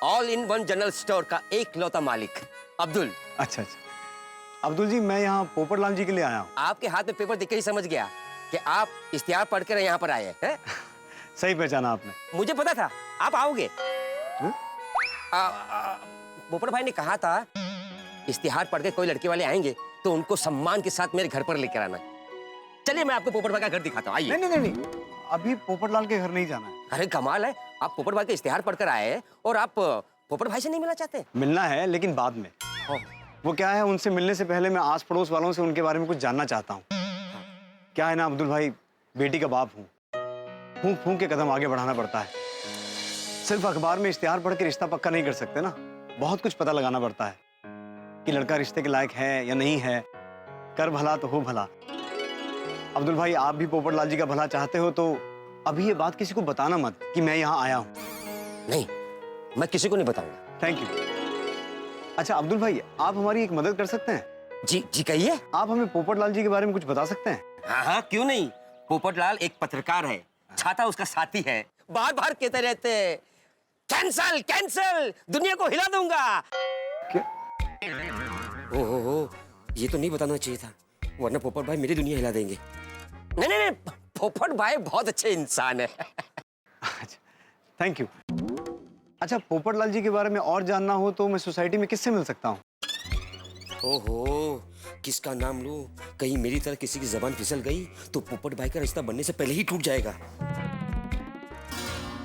all in one general store का एक लौता मालिक अब्दुल। अच्छा अच्छा, अब्दुल जी मैं यहाँ पोपट लाल जी के लिए आया हूँ। आपके हाथ में पेपर देख के ही समझ गया कि आप इश्तिहार पढ़कर यहाँ पर आए हैं। सही पहचाना आपने। मुझे पता था आप आओगे। पोपट भाई ने कहा था इश्तिहार पढ़ के कोई लड़के वाले आएंगे तो उनको सम्मान के साथ मेरे घर पर लेकर आना। चलिए मैं आपको पोपट भाई का घर दिखाता हूँ, आइए। नहीं, अभी पोपट लाल के घर नहीं जाना है। अरे कमाल है, आप पोपट भाई का इश्तिहार पढ़कर आए हैं और आप पोपट भाई से नहीं मिलना चाहते? मिलना है, लेकिन बाद में। वो क्या है, उनसे मिलने से पहले मैं आस पड़ोस वालों से उनके बारे में कुछ जानना चाहता हूँ। क्या है ना अब्दुल भाई, बेटी का बाप हूँ, फूंक फूंक के कदम आगे बढ़ाना पड़ता है। सिर्फ अखबार में इश्तिहार पढ़ के रिश्ता पक्का नहीं कर सकते ना, बहुत कुछ पता लगाना पड़ता है कि लड़का रिश्ते के लायक है या नहीं है। कर भला तो हो भला। अब्दुल भाई, आप भी पोपट लाल जी का भला चाहते हो तो अभी ये बात किसी को बताना मत कि मैं यहाँ आया हूँ। नहीं, मैं किसी को नहीं बताऊंगा। Thank you. अच्छा अब्दुल भाई, आप हमारी एक मदद कर सकते हैं? जी जी कहिए। आप हमें पोपट लाल जी के बारे में कुछ बता सकते हैं? हाँ हाँ क्यों नहीं। पोपट लाल एक पत्रकार है, छाता उसका साथी है, बार बार कहते रहते हैं कैंसल कैंसल, दुनिया को हिला दूंगा। ओहो, ये तो नहीं बताना चाहिए था, वरना पोपट भाई मेरी दुनिया हिला देंगे। नहीं नहीं नहीं, पोपट भाई बहुत अच्छे इंसान है। Thank you. अच्छा, पोपट लाल जी के बारे में और जानना हो तो मैं सोसाइटी में किससे मिल सकता हूँ? ओहो, किसका नाम लूं? कहीं मेरी तरह किसी की जबान फिसल गई तो पोपट भाई का रिश्ता बनने से पहले ही टूट जाएगा।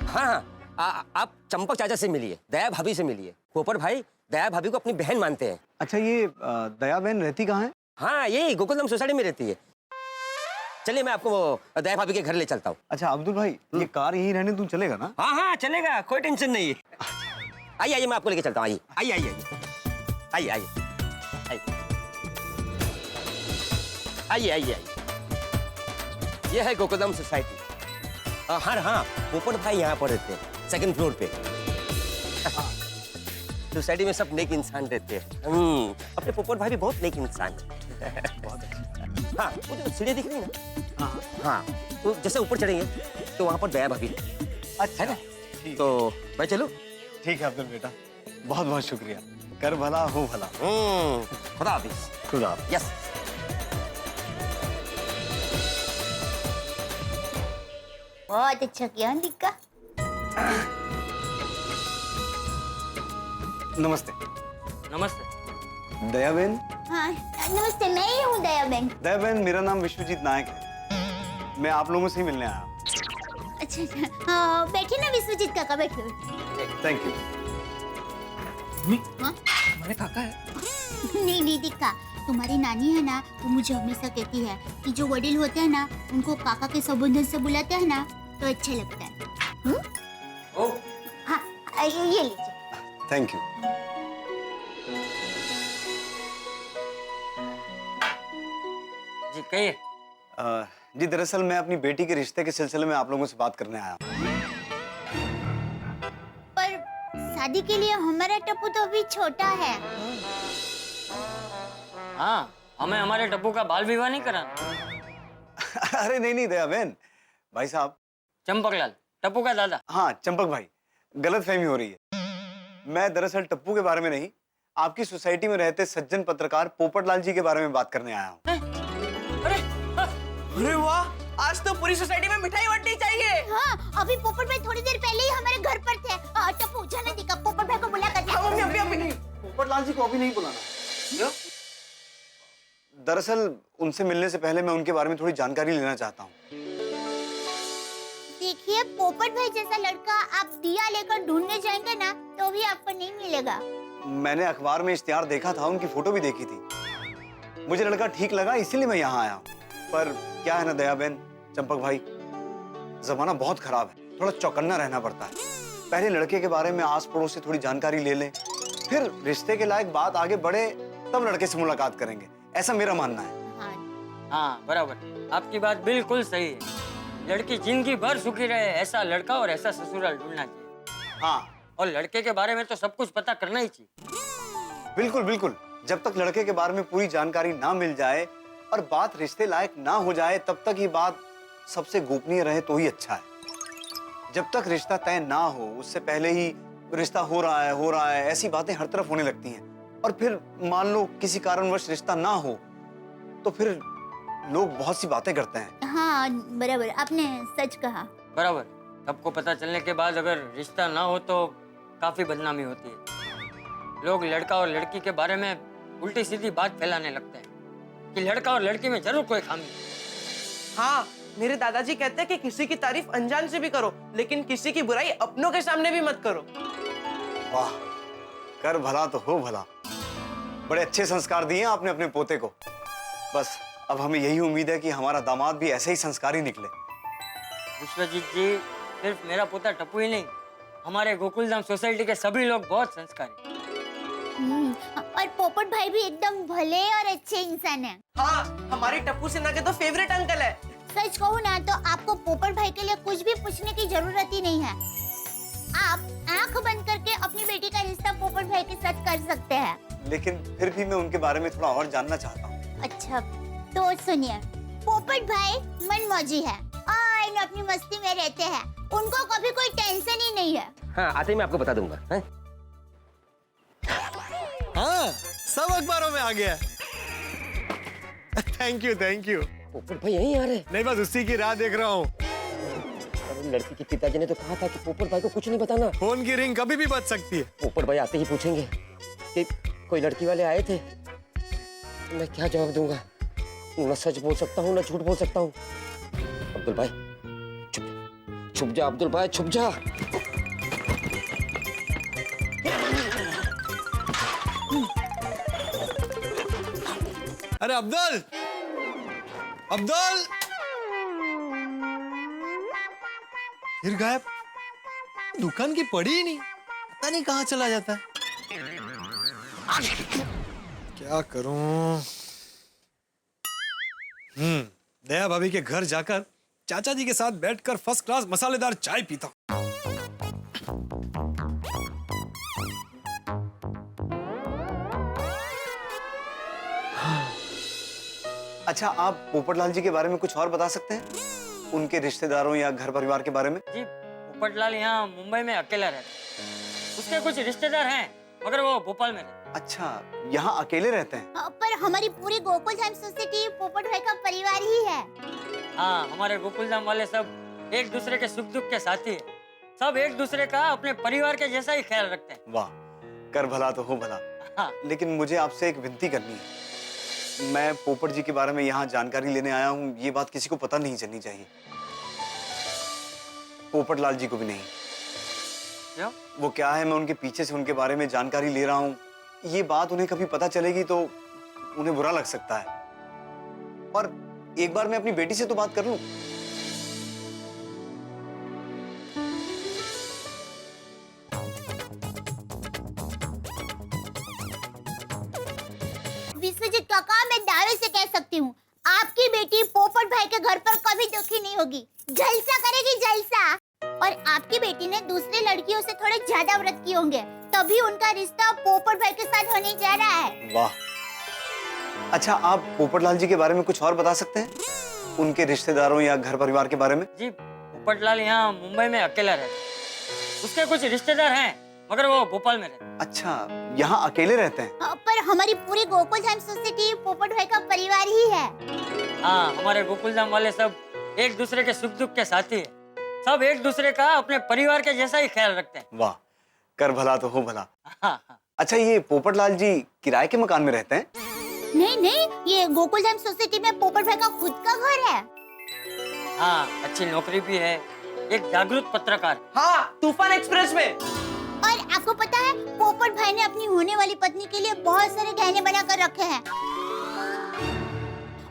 हाँ, आप चंपक चाचा से मिलिए, दया भाभी से मिलिए। पोपट भाई दया भाभी को अपनी बहन मानते हैं। अच्छा, ये दया बहन रहती कहाँ है? हाँ, यही गोकुलधाम सोसाइटी में रहती है। चलिए मैं आपको दया भाभी के घर ले चलता हूँ। अच्छा अब्दुल भाई, ये कार यहीं रहने दूं चलेगा ना? हाँ हाँ चलेगा, कोई टेंशन नहीं है। आइए आइए, मैं आपको लेके चलता हूँ। आइए आइए आइए आइए आइए आइए आइए आइए। ये है गोकुलधाम सोसाइटी। हाँ, पोपट भाई यहाँ पर रहते हैं, सेकंड फ्लोर पे। सोसाइटी में सब नेक इंसान रहते हैं। अपने पोपट भाई भी बहुत नेक इंसान है। बहुत अच्छा। हाँ, वो जो सीढ़ी दिख रही है ना, हाँ, तो जैसे ऊपर चढ़ेंगे तो वहाँ पर दया भाभी अच्छा है ना, तो मैं चलूँ? ठीक है अब्दुल बेटा, बहुत बहुत शुक्रिया। कर भला हो भला। खुदा हाफिज। खुदा हाफिज। यस। बहुत अच्छा किया दिक्का। नमस्ते। नमस्ते। दया बहन। हाँ नमस्ते, मैं ही हूँ दया बहन। दया बहन, मेरा नाम विश्वजीत नायक है। मैं आप लोगों से ही मिलने आया हूँ। अच्छा अच्छा, हाँ बैठिए ना विश्वजीत काका, बैठिए। Thank you. हमारे काका है। नहीं दिक्का, तुम्हारी नानी है ना, वो मुझे हमेशा कहती है कि जो वडील होते हैं ना, उनको काका के संबोधन से बुलाते हैं ना तो अच्छा लगता है। हाँ ये लीजिए। Thank you. जी कहिए। जी दरअसल मैं अपनी बेटी के रिश्ते के सिलसिले में आप लोगों से बात करने आया हूँ। पर शादी के लिए हमारा टप्पू तो अभी छोटा है। हाँ, हमें हमारे टप्पू का बाल विवाह नहीं कराना। अरे नहीं दया बहन, भाई साहब। चंपकलाल, टप्पू का दादा। हाँ चंपक भाई, गलत फहमी हो रही है। मैं दरअसल टप्पू के बारे में नहीं, आपकी सोसाइटी में रहते सज्जन पत्रकार पोपटलाल जी के बारे में बात करने आया हूँ। अरे वाह, आज तो पूरी सोसाइटी में मिठाई बंटनी चाहिए। हाँ, अभी पोपट भाई थोड़ी देर पहले ही हमारे घर पर थे। टप्पू जाना दिक्का, पोपट भाई को बुला कर। अभी नहीं, पोपटलाल जी को अभी नहीं बुलाना। दरअसल उनसे मिलने से पहले मैं उनके बारे में थोड़ी जानकारी लेना चाहता हूँ। देखिए, पोपट भाई जैसा लड़का आप दिया लेकर ढूंढने जाएंगे ना तो भी आपको नहीं मिलेगा। मैंने अखबार में इश्तिहार देखा था, उनकी फोटो भी देखी थी। मुझे लड़का ठीक लगा, इसीलिए मैं यहाँ आया हूँ। पर क्या है ना दया बहन, चंपक भाई, जमाना बहुत खराब है, थोड़ा चौकन्ना रहना पड़ता है। पहले लड़के के बारे में आस पड़ोस से थोड़ी जानकारी ले लें, फिर रिश्ते के लायक बात आगे बढ़े तब लड़के से मुलाकात करेंगे, ऐसा मेरा मानना है। हाँ बराबर, आपकी बात बिल्कुल सही है। लड़की जिंदगी भर सुखी रहे ऐसा लड़का और ऐसा ससुराल ढूंढना चाहिए। हाँ, और लड़के के बारे में तो सब कुछ पता करना ही चाहिए। बिल्कुल बिल्कुल, जब तक लड़के के बारे में पूरी जानकारी ना मिल जाए और बात रिश्ते लायक ना हो जाए तब तक ये बात सबसे गोपनीय रहे तो ही अच्छा है। जब तक रिश्ता तय ना हो, उससे पहले ही रिश्ता हो रहा है ऐसी बातें हर तरफ होने लगती हैं। और फिर मान लो किसी कारणवश रिश्ता ना हो तो फिर लोग बहुत सी बातें करते हैं। हाँ बराबर, आपने सच कहा। बराबर, सबको पता चलने के बाद अगर रिश्ता ना हो तो काफी बदनामी होती है। लोग लड़का और लड़की के बारे में उल्टी सीधी बात फैलाने लगते हैं कि लड़का और लड़की में जरूर कोई खामी। हाँ, मेरे दादाजी कहते हैं कि किसी की तारीफ अनजान से भी करो, लेकिन किसी की बुराई अपनों के सामने भी मत करो। वाह, कर भला तो हो भला। बड़े अच्छे संस्कार दिए आपने अपने पोते को। बस अब हमें यही उम्मीद है कि हमारा दामाद भी ऐसे ही संस्कारी निकले। विश्वजीत जी, सिर्फ मेरा पोता टप्पू ही नहीं, हमारे गोकुलधाम सोसाइटी के सभी लोग बहुत संस्कारी। और पोपट भाई भी एकदम भले और अच्छे इंसान हैं। हाँ, हमारे टप्पू सिन्हा के तो फेवरेट अंकल है। सच कहूँ ना तो आपको पोपट भाई के लिए कुछ भी पूछने की जरूरत ही नहीं है। आप आंख बंद करके अपनी बेटी का रिश्ता पोपट भाई के साथ कर सकते हैं। लेकिन फिर भी मैं उनके बारे में थोड़ा और जानना चाहता हूँ। अच्छा तो सुनिए, पोपट भाई मनमौजी है और अपनी मस्ती में रहते हैं। उनको कभी कोई टेंशन ही नहीं है। हाँ, आते ही मैं आपको बता दूंगा। हाँ, सब अखबारों में आ गया। Thank you thank you. पोपट भाई यहीं आ रहे? नहीं, बस उसी की राह देख रहा हूँ। लड़की के पिताजी ने तो कहा था कि पोपट भाई को कुछ नहीं बताना। फोन की रिंग कभी भी बज सकती है। पोपट भाई आते ही पूछेंगे कि कोई लड़की वाले आए थे। मैं क्या जवाब दूंगा? न सच बोल सकता हूँ न झूठ बोल सकता हूँ। अब्दुल भाई छुप जा, अब्दुल भाई छुप जा। अरे अब्दुल, अब्दुल फिर गायब। दुकान की पड़ी ही नहीं। पता नहीं कहाँ चला जाता है। क्या करूं? दया भाभी के घर जाकर चाचा जी के साथ बैठकर फर्स्ट क्लास मसालेदार चाय पीता हूं। अच्छा, आप पोपटलाल जी के बारे में कुछ और बता सकते हैं? उनके रिश्तेदारों या घर परिवार के बारे में? जी, पोपटलाल यहाँ मुंबई में अकेला रहता है। उसके कुछ रिश्तेदार हैं, मगर वो भोपाल में रहते हैं। अच्छा, यहाँ अकेले रहते हैं? पर हमारी पूरी गोकुलधाम सोसाइटी पोपट भाई का परिवार ही है। हाँ, हमारे गोकुलधाम वाले सब एक दूसरे के सुख दुख के साथी है। सब एक दूसरे का अपने परिवार के जैसा ही ख्याल रखते हैं। वाह, कर भला तो हो भला। हाँ। लेकिन मुझे आपसे एक विनती करनी है। मैं पोपट जी के बारे में यहाँ जानकारी लेने आया हूँ, ये बात किसी को पता नहीं चलनी चाहिए। पोपटलाल जी को भी नहीं। क्यों? वो क्या है, मैं उनके पीछे से उनके बारे में जानकारी ले रहा हूँ। ये बात उन्हें कभी पता चलेगी तो उन्हें बुरा लग सकता है। और एक बार मैं अपनी बेटी से तो बात कर लूं। विश्वजीत काका, मैं दावे से कह सकती हूँ, आपकी बेटी पोपट भाई के घर पर कभी दुखी नहीं होगी। जलसा करेगी, जलसा। और आपकी बेटी ने दूसरे लड़कियों से थोड़े ज्यादा व्रत किए होंगे, तभी उनका रिश्ता पोपट भाई के साथ होने जा रहा है। वाह। अच्छा, आप पोपटलाल जी के बारे में कुछ और बता सकते हैं? उनके रिश्तेदारों या घर परिवार के बारे में? जी, पोपटलाल यहाँ मुंबई में अकेला रहता है। उसके कुछ रिश्तेदार हैं, मगर वो भोपाल में रहते हैं। अच्छा, यहाँ अकेले रहते हैं? पर हमारी पूरी गोकुलधाम सोसाइटी पोपट भाई का परिवार ही है। हाँ, हमारे गोकुलधाम वाले सब एक दूसरे के सुख दुख के साथी है। सब एक दूसरे का अपने परिवार के जैसा ही ख्याल रखते हैं। वाह, कर भला तो हो भला। हाँ। अच्छा, ये पोपटलाल जी किराए के मकान में रहते हैं? नहीं नहीं, ये गोकुलधाम सोसाइटी में पोपट भाई का खुद का घर है। हाँ, अच्छी नौकरी भी है, एक जागरूक पत्रकार। हाँ, तूफान एक्सप्रेस में। और आपको पता है, पोपट भाई ने अपनी होने वाली पत्नी के लिए बहुत सारे गहने बनाकर रखे हैं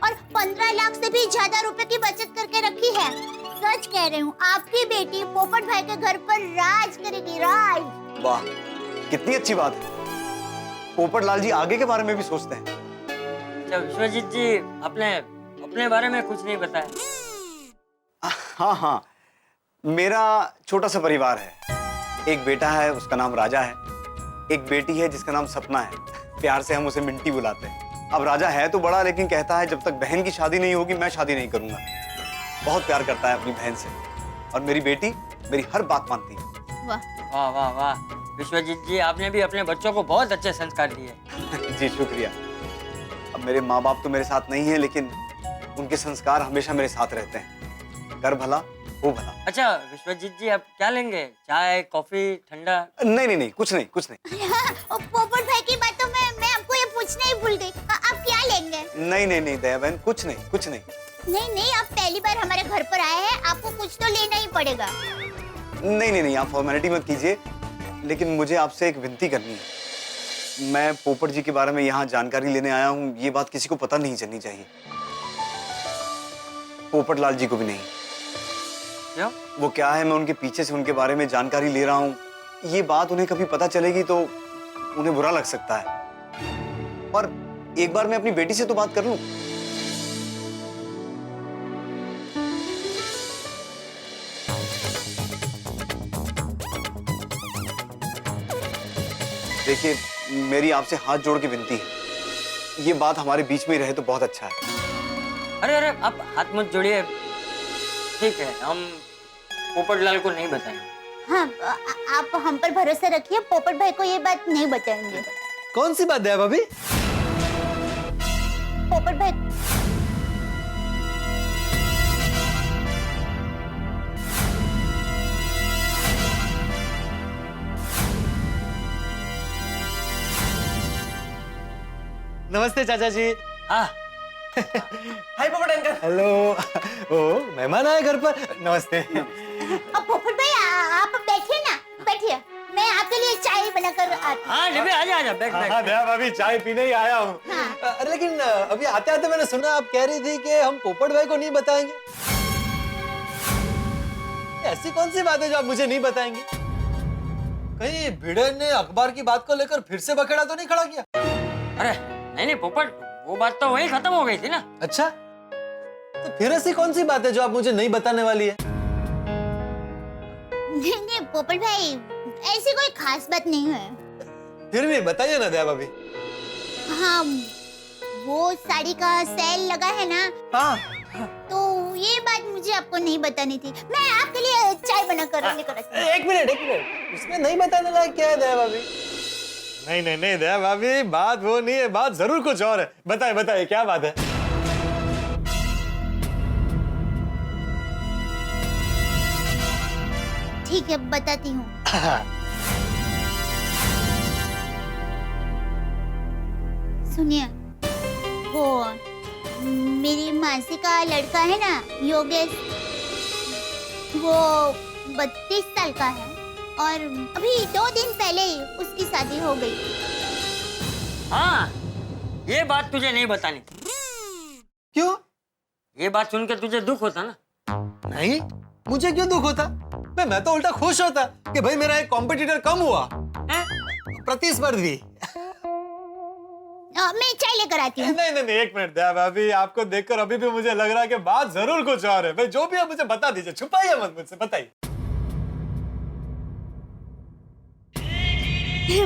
और 15 लाख से भी ज्यादा रुपए की बचत करके रखी है। सच कह रही हूँ, आपकी बेटी पोपट भाई के घर पर राज करेगी, राज। वाह, कितनी अच्छी बात है। पोपटलाल जी आगे के बारे में भी सोचते हैं। अच्छा विश्वजीत जी, आपने अपने बारे में कुछ नहीं बताया। हाँ हाँ, मेरा छोटा सा परिवार है। एक बेटा है, उसका नाम राजा है। एक बेटी है जिसका नाम सपना है। प्यार से हम उसे मिंटी बुलाते हैं। अब राजा है तो बड़ा, लेकिन कहता है जब तक बहन की शादी नहीं होगी मैं शादी नहीं करूंगा। बहुत प्यार करता है अपनी बहन से। और मेरी बेटी मेरी हर बात मानती है। वाह वाह वाह वाह, विश्वजीत जी, आपने भी अपने बच्चों को बहुत अच्छे संस्कार दिए। जी शुक्रिया। अब मेरे माँ बाप तो मेरे साथ नहीं है, लेकिन उनके संस्कार हमेशा मेरे साथ रहते हैं। कर भला हो भला। अच्छा विश्वजीत जी, आप क्या लेंगे? चाय, कॉफी, ठंडा? नहीं नहीं नहीं, कुछ नहीं कुछ नहीं। पोपट भाई की बातों में मैं आपको ये पूछना ही भूल गई। आप क्या लेंगे? नहीं नहीं नहीं दया बहन, कुछ नहीं कुछ नहीं। नहीं नहीं, आप पहली बार हमारे घर पर आए हैं, आपको कुछ तो लेना ही पड़ेगा। नहीं नहीं नहीं, आप फॉर्मेलिटी मत कीजिए, लेकिन मुझे आपसे एक विनती करनी है। मैं पोपट जी के बारे में यहाँ जानकारी लेने आया हूँ, ये बात किसी को पता नहीं चलनी चाहिए। पोपटलाल जी को भी नहीं। क्यों? वो क्या है, मैं उनके पीछे से उनके बारे में जानकारी ले रहा हूँ। ये बात उन्हें कभी पता चलेगी तो उन्हें बुरा लग सकता है। और एक बार मैं अपनी बेटी से तो बात कर लूं। देखिए, मेरी आपसे हाथ जोड़ के विनती है, ये बात हमारे बीच में ही रहे तो बहुत अच्छा है। अरे अरे, आप हाथ मत जोड़िए। ठीक है, हम पोपटलाल को नहीं बताएंगे। हाँ, आप हम पर भरोसा रखिए, पोपट भाई को ये बात नहीं बताएंगे। कौन सी बात है भाभी? पोपट भाई नमस्ते चाचा जी। हाँ। हाय पोपट अंकल। हेलो। ओ, मेहमान आए घर पर। नमस्ते। अब पोपट भाई आप बैठिए ना, बैठिए, मैं आपके लिए चाय बनाकर आती हूँ। हाँ निबे, आजा आजा, बैठ बैठ। हाँ दया भाभी, चाय पीने ही आया हूँ। हाँ। लेकिन अभी आते आते मैंने सुना आप कह रही थी कि हम पोपट भाई को नहीं बताएंगे। ऐसी कौन सी बात है जो आप मुझे नहीं बताएंगे? कहीं भिड़े ने अखबार की बात को लेकर फिर से बखेड़ा तो नहीं खड़ा किया? अरे नहीं पोपट, वो बात तो वही खत्म हो गई थी ना। अच्छा, तो फिर ऐसी कौन सी बात है जो आप मुझे नहीं बताने वाली है? नहीं पोपट भाई, ऐसी कोई खास बात नहीं है। फिर भी बताइए ना दया भाभी। हाँ, वो साड़ी का सेल लगा है ना। हाँ। तो ये बात मुझे आपको नहीं बतानी थी। मैं आपके लिए चाय बना कर लेकर आती हूँ। एक मिनट, उसमें नहीं बताने लायक क्या है दया भाभी? नहीं दया भाभी, बात वो नहीं है, बात जरूर कुछ और है। बताइए क्या बात है? ठीक है, बताती हूँ। सुनिए, वो मेरी मासी का लड़का है ना, योगेश, वो 32 साल का है और अभी 2 दिन पहले ही उसकी शादी हो गई। हाँ, ये बात तुझे नहीं बतानी। क्यों? ये बात सुन के तुझे दुख होता ना? नहीं, मुझे क्यों दुख होता? मैं तो उल्टा खुश होता कि भाई मेरा एक कॉम्पिटिटर कम हुआ, प्रतिस्पर्धी। मैं चाय लेकर आती हूँ। नहीं, एक मिनट दया भाभी, आपको देखकर अभी भी मुझे लग रहा है कि बात जरूर कुछ और है। भाई जो भी है मुझे बता दीजिए, छुपाइए मत मुझसे, बताइए।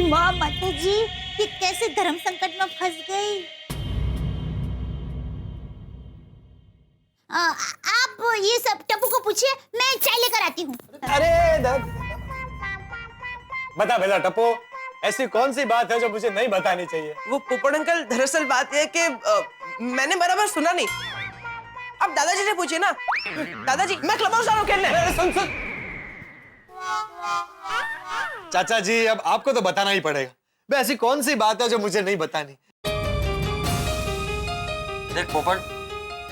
माँ माता जी, ये कैसे धर्म संकट में फंस गई। आप ये सब टप्पू को पूछिए, मैं चाय लेकर आती हूँ। अरे बता बेटा टप्पू, ऐसी कौन सी बात है जो मुझे नहीं बतानी चाहिए? वो पोपट अंकल, दरअसल बात यह है कि मैंने बराबर सुना नहीं। अब दादाजी से पूछिए ना। दादाजी, मैं क्लब हाउस आ रहा हूँ खेलने। सुन। चाचा जी, अब आपको तो बताना ही पड़ेगा। भाई ऐसी कौन सी बात है जो मुझे नहीं बतानी? देख पोपट,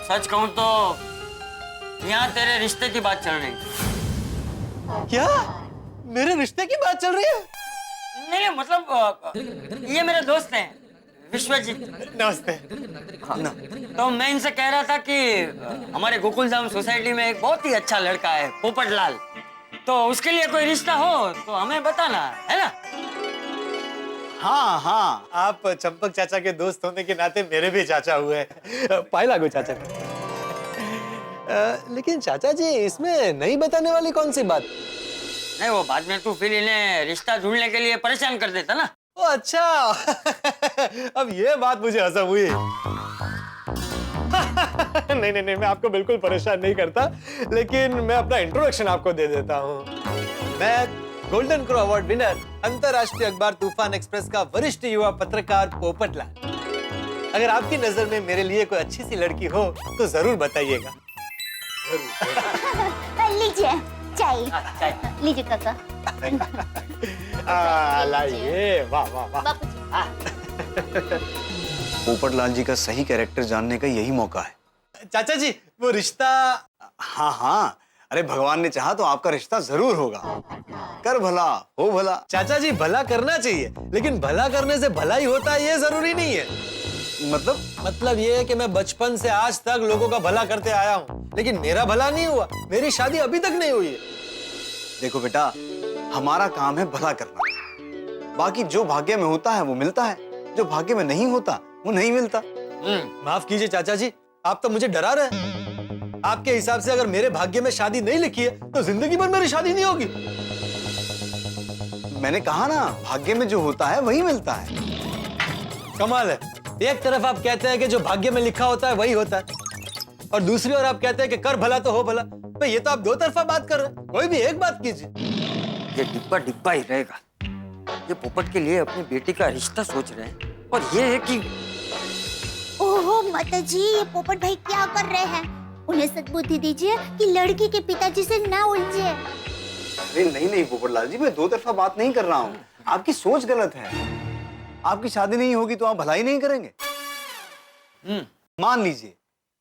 सच कहूं तो यहाँ तेरे रिश्ते की बात चल रही है। क्या? मेरे रिश्ते की बात चल रही है? नहीं, मतलब ये मेरे दोस्त हैं, विश्वजीत। नमस्ते। तो मैं इनसे कह रहा था कि हमारे गोकुलधाम सोसाइटी में एक बहुत ही अच्छा लड़का है, पोपट लाल। तो उसके लिए कोई रिश्ता हो तो हमें बताना, है ना? हाँ, आप चंपक चाचा के दोस्त होने के नाते मेरे भी चाचा हुए हैं। पाई लागू चाचा। लेकिन चाचा जी, इसमें नहीं बताने वाली कौन सी बात? नहीं, वो बाद में तू फिर इन्हें रिश्ता ढूंढने के लिए परेशान कर देता ना। ओ अच्छा। अब ये बात मुझे हजम हुई। नहीं, मैं आपको बिल्कुल परेशान नहीं करता, लेकिन मैं अपना इंट्रोडक्शन आपको दे देता हूँ। मैं गोल्डन क्रो अवार्ड विनर, अंतरराष्ट्रीय अखबार तूफान एक्सप्रेस का वरिष्ठ युवा पत्रकार पोपट लाल। अगर आपकी नजर में मेरे लिए कोई अच्छी सी लड़की हो तो जरूर बताइएगा। लीजिए चाय। लीजिए काका। लाइए। वाह। पोपट लाल जी का सही कैरेक्टर जानने का यही मौका है। चाचा जी, वो रिश्ता। हाँ, अरे भगवान ने चाहा तो आपका रिश्ता जरूर होगा। कर भला हो भला। चाचा जी, भला करना चाहिए, लेकिन भला करने से भला ही होता है ये जरूरी नहीं है। मतलब ये है कि मैं बचपन से आज तक लोगों का भला करते आया हूँ, लेकिन मेरा भला नहीं हुआ। मेरी शादी अभी तक नहीं हुई है। देखो बेटा, हमारा काम है भला करना। बाकी जो भाग्य में होता है वो मिलता है, जो भाग्य में नहीं होता वो नहीं मिलता। माफ कीजिए चाचा जी, आप तो मुझे डरा रहे हैं। आपके हिसाब से अगर मेरे भाग्य में शादी नहीं लिखी है तो जिंदगी भर मेरी शादी नहीं होगी। मैंने कहा ना, भाग्य में जो होता है वही मिलता है। कमाल है, एक तरफ आप कहते हैं कि जो भाग्य में लिखा होता है वही होता है, और दूसरी ओर आप कहते हैं कि कर भला तो हो भला। तो ये तो आप दो तरफा बात कर रहे हैं। कोई भी एक बात कीजिए। ये डिब्बा ही रहेगा। ये पोपट के लिए अपनी बेटी का रिश्ता सोच रहे हैं, और ये है कि ओहो माता जी, ये पोपट भाई क्या कर रहे हैं? उन्हें सद्बुद्धि दीजिए कि लड़की के पिताजी से ना उलझे। अरे नहीं पोपट लाल जी, मैं दो तरफा बात नहीं कर रहा हूँ। आपकी सोच गलत है। आपकी शादी नहीं होगी तो आप भलाई नहीं करेंगे। मान लीजिए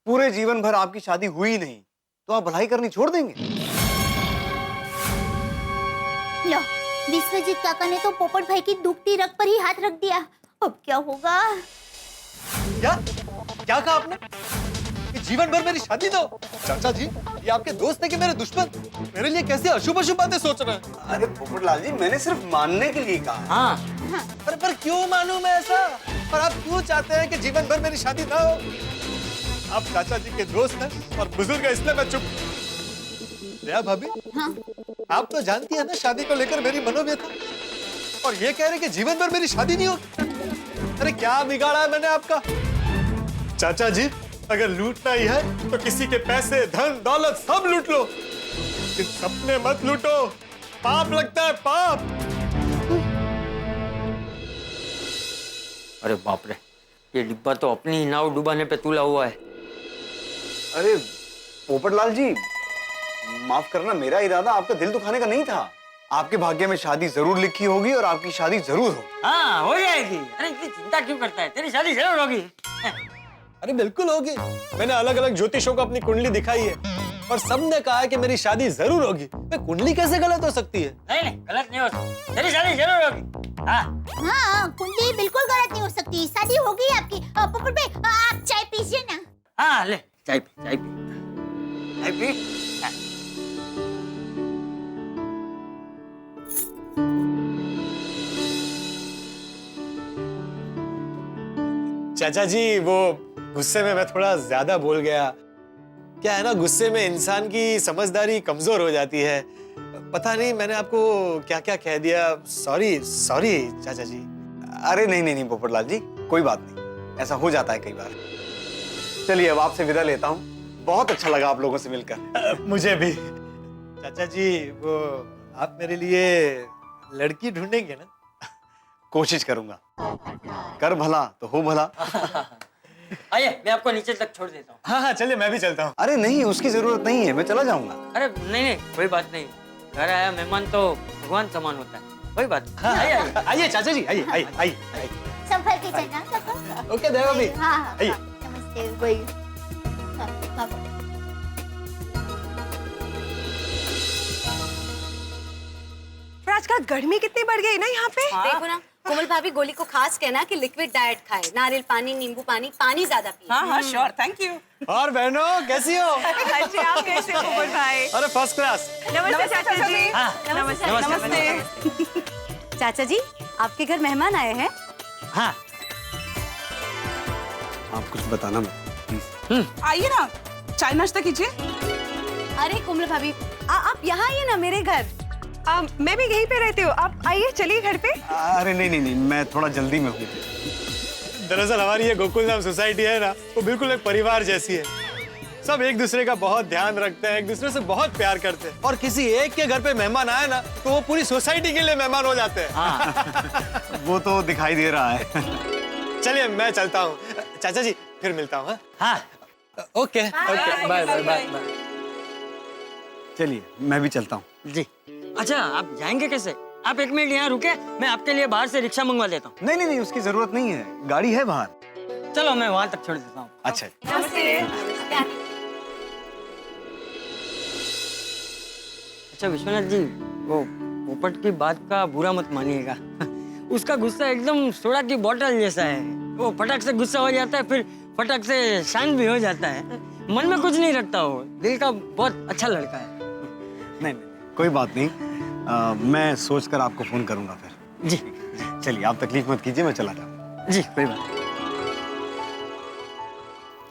पूरे जीवन भर आपकी शादी हुई नहीं तो आप भलाई करनी छोड़ देंगे? लो, विश्वजीत काका ने तो पोपट भाई की दुखती रग पर ही हाथ रख दिया। अब क्या होगा? क्या कहा आपने? जीवन भर मेरी शादी ना हो। चाचा जी, ये आपके दोस्त है कि मेरे दुश्मन? मेरे लिए कैसे अशुभ अशुभ बातें सोच रहे हैं? अरे पोपटलाल जी, मैंने सिर्फ मानने के लिए कहा। हाँ अरे पर क्यों मानूं मैं ऐसा? और आप क्यों चाहते हैं कि जीवन भर मेरी शादी ना हो? आप चाचा जी के दोस्त हैं और बुजुर्ग है, इसलिए मैं चुप। दया भाभी, आप तो जानती है ना शादी को लेकर मेरी मनोव्यथा, और ये कह रहे कि जीवन भर मेरी शादी नहीं होगी। अरे क्या बिगाड़ा है मैंने आपका? चाचा जी, अगर लूटना ही है तो किसी के पैसे, धन, दौलत सब लूट लो, लेकिन सपने मत लूटो, पाप लगता है, पाप। अरे बाप रे, ये डिब्बा तो अपनी ही नाव डुबाने पे तुला हुआ है। अरे पोपटलाल जी, माफ करना, मेरा इरादा आपका दिल दुखाने का नहीं था। आपके भाग्य में शादी जरूर लिखी होगी और आपकी शादी जरूर होगी। हाँ, हो जाएगी। अरे इतनी चिंता क्यों करता है? तेरी शादी जरूर होगी। अरे बिल्कुल होगी। मैंने अलग अलग ज्योतिषों को अपनी कुंडली दिखाई है और सबने कहा है कि मेरी शादी जरूर होगी। कुंडली कैसे गलत हो सकती है? नहीं, गलत नहीं हो सकती, तेरी शादी जरूर होगी। हाँ, कुंडली बिल्कुल गलत नहीं हो सकती, शादी होगी आपकी। पोपट भाई, आप चाय पीजिए ना। हाँ, ले चाय पी, चाय पी, चाय पी। चाचा जी, वो गुस्से में मैं थोड़ा ज्यादा बोल गया। क्या है ना, गुस्से में इंसान की समझदारी कमजोर हो जाती है। पता नहीं मैंने आपको क्या क्या कह दिया। सॉरी सॉरी चाचा जी। अरे नहीं नहीं नहीं पोपटलाल जी, कोई बात नहीं, ऐसा हो जाता है कई बार। चलिए अब आपसे विदा लेता हूँ। बहुत अच्छा लगा आप लोगों से मिलकर। मुझे भी। चाचा जी, वो आप मेरे लिए लड़की ढूंढेंगे ना? कोशिश करूंगा। कर भला तो हो भला। आइए, मैं आपको नीचे तक छोड़ देता हूँ। हाँ हाँ, चलिए, मैं भी चलता हूँ। अरे नहीं, उसकी जरूरत नहीं है, मैं चला जाऊंगा। अरे नहीं, कोई बात नहीं। घर आया मेहमान तो भगवान समान होता है, कोई बात नहीं। आइए आइए आइए चाचा जी, आइए आइए आइए। संभल के चलना। ओके देवा भाभी। हाँ, आइए। नमस्ते भाई। आजकल गर्मी कितनी बढ़ गई ना यहाँ पे। देखो ना, कोमल भाभी गोली को खास कहना कि लिक्विड डाइट खाए, नारियल पानी, नींबू पानी, पानी ज्यादा पिए। हाँ हाँ श्योर, थैंक यू। और बहनों, कैसी हो? अच्छे, आप कैसे हो पोपट भाई? अरे फर्स्ट क्लास। नमस्ते चाचा जी। नमस्ते नमस्ते। चाचा जी, आपके घर मेहमान आए हैं। हाँ, आप कुछ बताना मत। आइए ना, चाय नाश्ता कीजिए। अरे कोमल भाभी, आप यहाँ आइए ना मेरे घर। मैं भी यहीं पे रहती हूँ, आप आइए, चलिए घर पे। अरे नहीं नहीं नहीं, मैं थोड़ा जल्दी में हूँ। दरअसल हमारी ये गोकुल धाम सोसाइटी है ना, वो बिल्कुल एक परिवार जैसी है। सब एक दूसरे का बहुत ध्यान रखते हैं, एक दूसरे से बहुत प्यार करते हैं, और किसी एक के घर पे मेहमान आए ना तो वो पूरी सोसाइटी के लिए मेहमान हो जाते हैं। वो तो दिखाई दे रहा है। चलिए मैं चलता हूँ। चाचा जी, फिर मिलता हूँ। हाँ, okay okay, bye bye bye. चलिए मैं भी चलता हूँ। जी। अच्छा, आप जाएंगे कैसे? आप एक मिनट यहाँ रुके, मैं आपके लिए बाहर से रिक्शा मंगवा देता हूँ। नहीं नहीं नहीं, उसकी जरूरत नहीं है, गाड़ी है बाहर। चलो, मैं वहां तक छोड़ देता हूँ। अच्छा। अच्छा विश्वनाथ जी, वो पोपट की बात का बुरा मत मानिएगा। उसका गुस्सा एकदम सोडा की बोतल जैसा है। वो फटक से गुस्सा हो जाता है, फिर फटक से शांत भी हो जाता है। मन में कुछ नहीं रखता, वो दिल का बहुत अच्छा लड़का है। नहीं नहीं, कोई बात नहीं। मैं सोचकर आपको फोन करूंगा फिर। जी। चलिए, आप तकलीफ मत कीजिए, मैं चला जाऊँ। जी, कोई बात।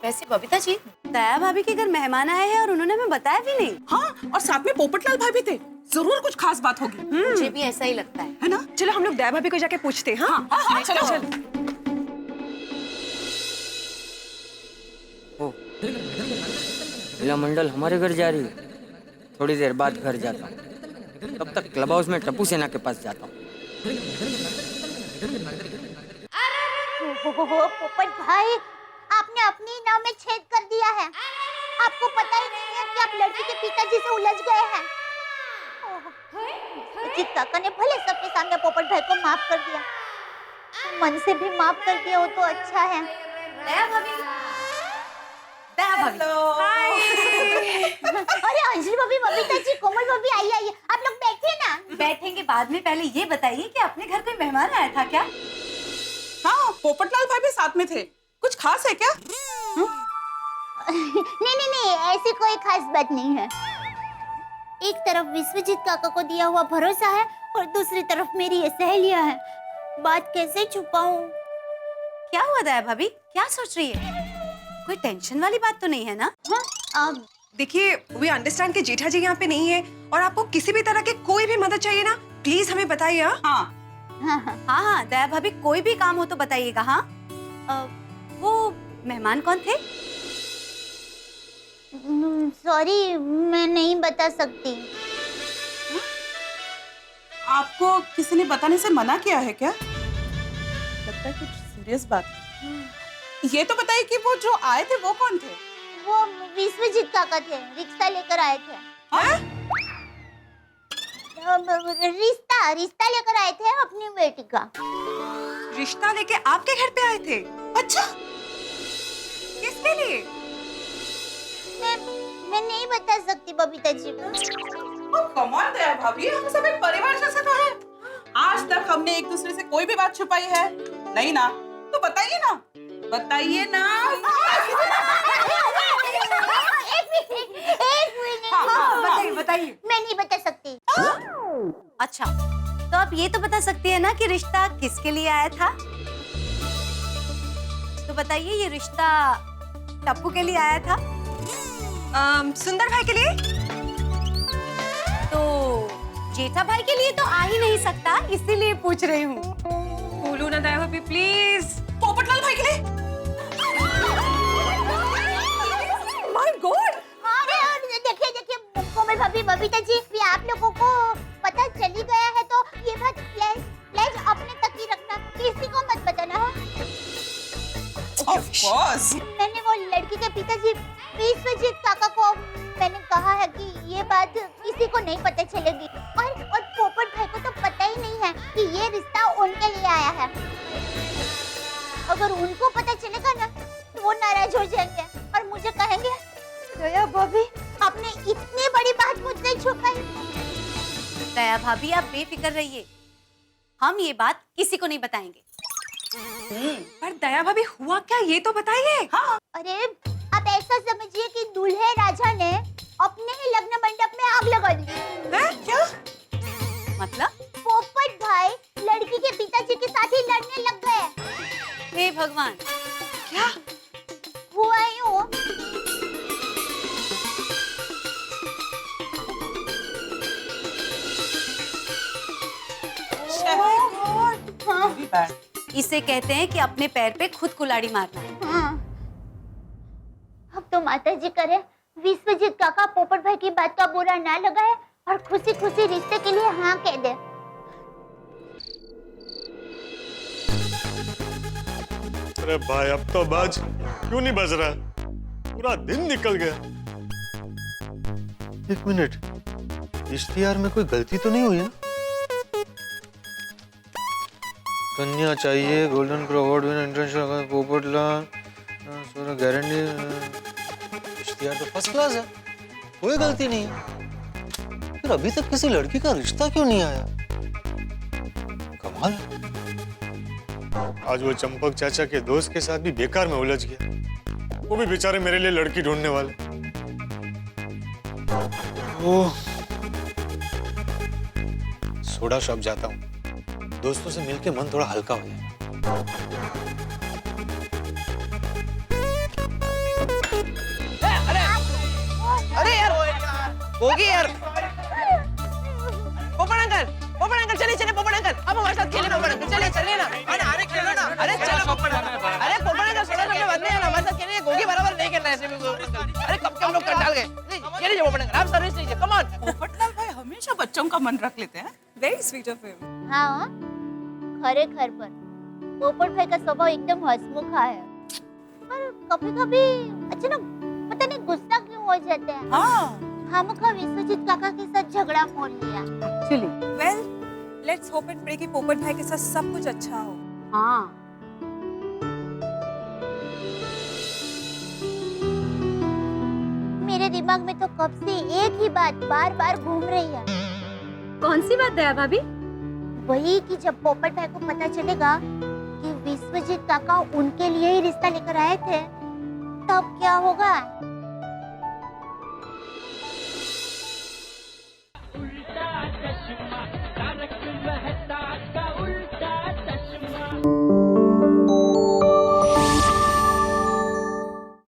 वैसे बबीता जी, दया भाभी के घर मेहमान आए हैं और उन्होंने हमें बताया भी नहीं। हाँ, और साथ में पोपटलाल भाई भी थे। जरूर कुछ खास बात होगी। मुझे भी ऐसा ही लगता है ना? चलो हम लोग दया भाभी को जाके पूछते हैं। हाँ हाँ, चलो चलो। लीला मंडल हमारे घर जा रही है। थोड़ी देर बाद घर जाता हूँ, तब तक क्लब हाउस में टप्पू सेना के पास जाता हूँ। पोपट भाई, आपने अपनी नाव में छेद कर दिया है। आपको पता ही नहीं है कि आप लड़की के पिताजी से उलझ गए हैं। अजीत काका ने भले सबके सामने पोपट भाई को माफ कर दिया, मन से भी माफ कर दिया हो तो अच्छा है। दया भाभी, दया भाभी। अरे अंजलि भाभी, बबीता जी, कोमल भाभी, आइए आइए, आप लोग बैठिए ना। बैठेंगे बाद में, पहले ये बताइए कि अपने घर कोई मेहमान आया था क्या? हाँ, पोपटलाल भाई भी साथ में थे। कुछ खास है क्या? नहीं नहीं नहीं, ऐसी कोई खास बात नहीं है। एक तरफ विश्वजीत काका को दिया हुआ भरोसा है और दूसरी तरफ मेरी ये सहेलियां हैं। बात कैसे छुपाऊं? क्या हुआ दया भाभी, क्या सोच रही है? कोई टेंशन वाली बात तो नहीं है ना? देखिए, वी अंडरस्टैंड कि जेठा जी यहाँ पे नहीं है और आपको किसी भी तरह की कोई भी मदद चाहिए ना, प्लीज हमें बताइए। हाँ, दया भाभी कोई भी काम हो तो बताइएगा। हाँ, वो मेहमान कौन थे? सॉरी, मैं नहीं बता सकती। आपको किसी ने बताने से मना किया है क्या? लगता है कुछ सीरियस बात है। ये तो बताइए कि वो जो आए थे वो कौन थे? वो विश्वजीत काका थे, रिक्शा लेकर आए थे। रिश्ता लेकर आए थे अपनी बेटी का। रिश्ता लेके आपके घर पे आए थे? अच्छा, किसके लिए? मैं नहीं बता सकती बबीता जी। कमाल दया भाभी, हम सब एक परिवार जैसे तो है। आज तक हमने एक दूसरे से कोई भी बात छुपाई है नहीं ना? तो बताइए ना, बताइए ना। एक मिनट, बताइए। मैं नहीं बता सकती। अच्छा, तो आप ये तो बता सकती है ना कि रिश्ता किसके लिए आया था? तो बताइए, ये रिश्ता टप्पू के लिए आया था? सुंदर भाई के लिए? तो जेठा भाई के लिए तो आ ही नहीं सकता, इसीलिए पूछ रही हूँ। बोलो ना दया भाभी प्लीज। पोपटलाल भाई के लिए? My God! देखिए कोमल भाभी, बबीता जी, आप लोगों को पता चली गया है तो ये बात प्लीज अपने तक ही रखना, किसी को मत बताना। Of course. मैंने वो लड़की के पिताजी विश्वजीत काका को मैंने कहा है कि ये बात किसी को नहीं पता चलेगी, और पोपट भाई को तो पता ही नहीं है कि ये रिश्ता उनके लिए आया है। अगर उनको पता चलेगा ना तो वो नाराज हो जाएंगे और मुझे कहेंगे, दया भाभी आपने इतनी बड़ी बात मुझसे छुपाई। दया भाभी आप बेफिक्र रहिए, हम ये बात किसी को नहीं बताएंगे। पर दया भाभी हुआ क्या, ये तो बताइए। हाँ। अरे आप ऐसा समझिए कि दूल्हे राजा ने अपने ही लग्न मंडप में आग लगा दी। क्या मतलब? पोपट भाई लड़की के पिताजी के साथ ही लड़ने लग गए। हे भगवान! क्या हुआ यूं, इसे कहते हैं कि अपने पैर पे खुद कुल्हाड़ी मारना। हाँ। अब तो माता जी करे विश्वजीत काका पोपट भाई की बात का बुरा ना लगाए और खुशी खुशी रिश्ते के लिए हाँ कह दे। अरे भाई अब तो बज, क्यों नहीं बज रहा? पूरा दिन निकल गया। एक मिनट, इश्तिहार में कोई गलती तो नहीं हुई है? कन्या चाहिए, golden crow award winner, international Popatlal, guarantee. इश्तिहार तो फर्स्ट क्लास है, कोई गलती नहीं है। फिर अभी तक किसी लड़की का रिश्ता क्यों नहीं आया? कमाल। आज वो चंपक चाचा के दोस्त के साथ भी बेकार में उलझ गया, वो भी बेचारे मेरे लिए लड़की ढूंढने वाले। ओह, सोडा शॉप जाता हूँ, दोस्तों से मिलके मन थोड़ा हल्का हो जाएगा। अरे यार, होगी यार। पोपट अंकल चलिए पोपट अंकल, अब हमारे साथ खेले। पोपट अंकल चलिए ना, अरे खेलो ना, अरे चलो पोपट अंकल। अरे पोपट अंकल सोडा शॉप में बंदे हैं ना, हमारे साथ खेलिए। गोगी बराबर नहीं खेल रहा है। अरे कब के हम लोग कंटाल गए। खेलिए पोपट अंकल, आप सर्विस लीजिए, कम ऑन। पोपटलाल भाई हमेशा बच्चों का मन रख लेते हैं। Very sweet of him. हाँ, खरे घर पर पोपट भाई का स्वभाव एकदम हंसमुखा है, पर कभी-कभी अचानक पता नहीं गुस्सा क्यों हो जाते हैं। हाँ। खामखा विश्वजीत काका के साथ झगड़ा मोल लिया। Actually well, let's hope and pray कि पोपट भाई के साथ सब कुछ अच्छा हो। हाँ। मेरे दिमाग में तो कब से एक ही बात बार-बार घूम रही है। कौन सी बात दया भाभी? वही कि जब पोपट भाई को पता चलेगा कि विश्वजीत काका उनके लिए ही रिश्ता लेकर आए थे, तब क्या होगा?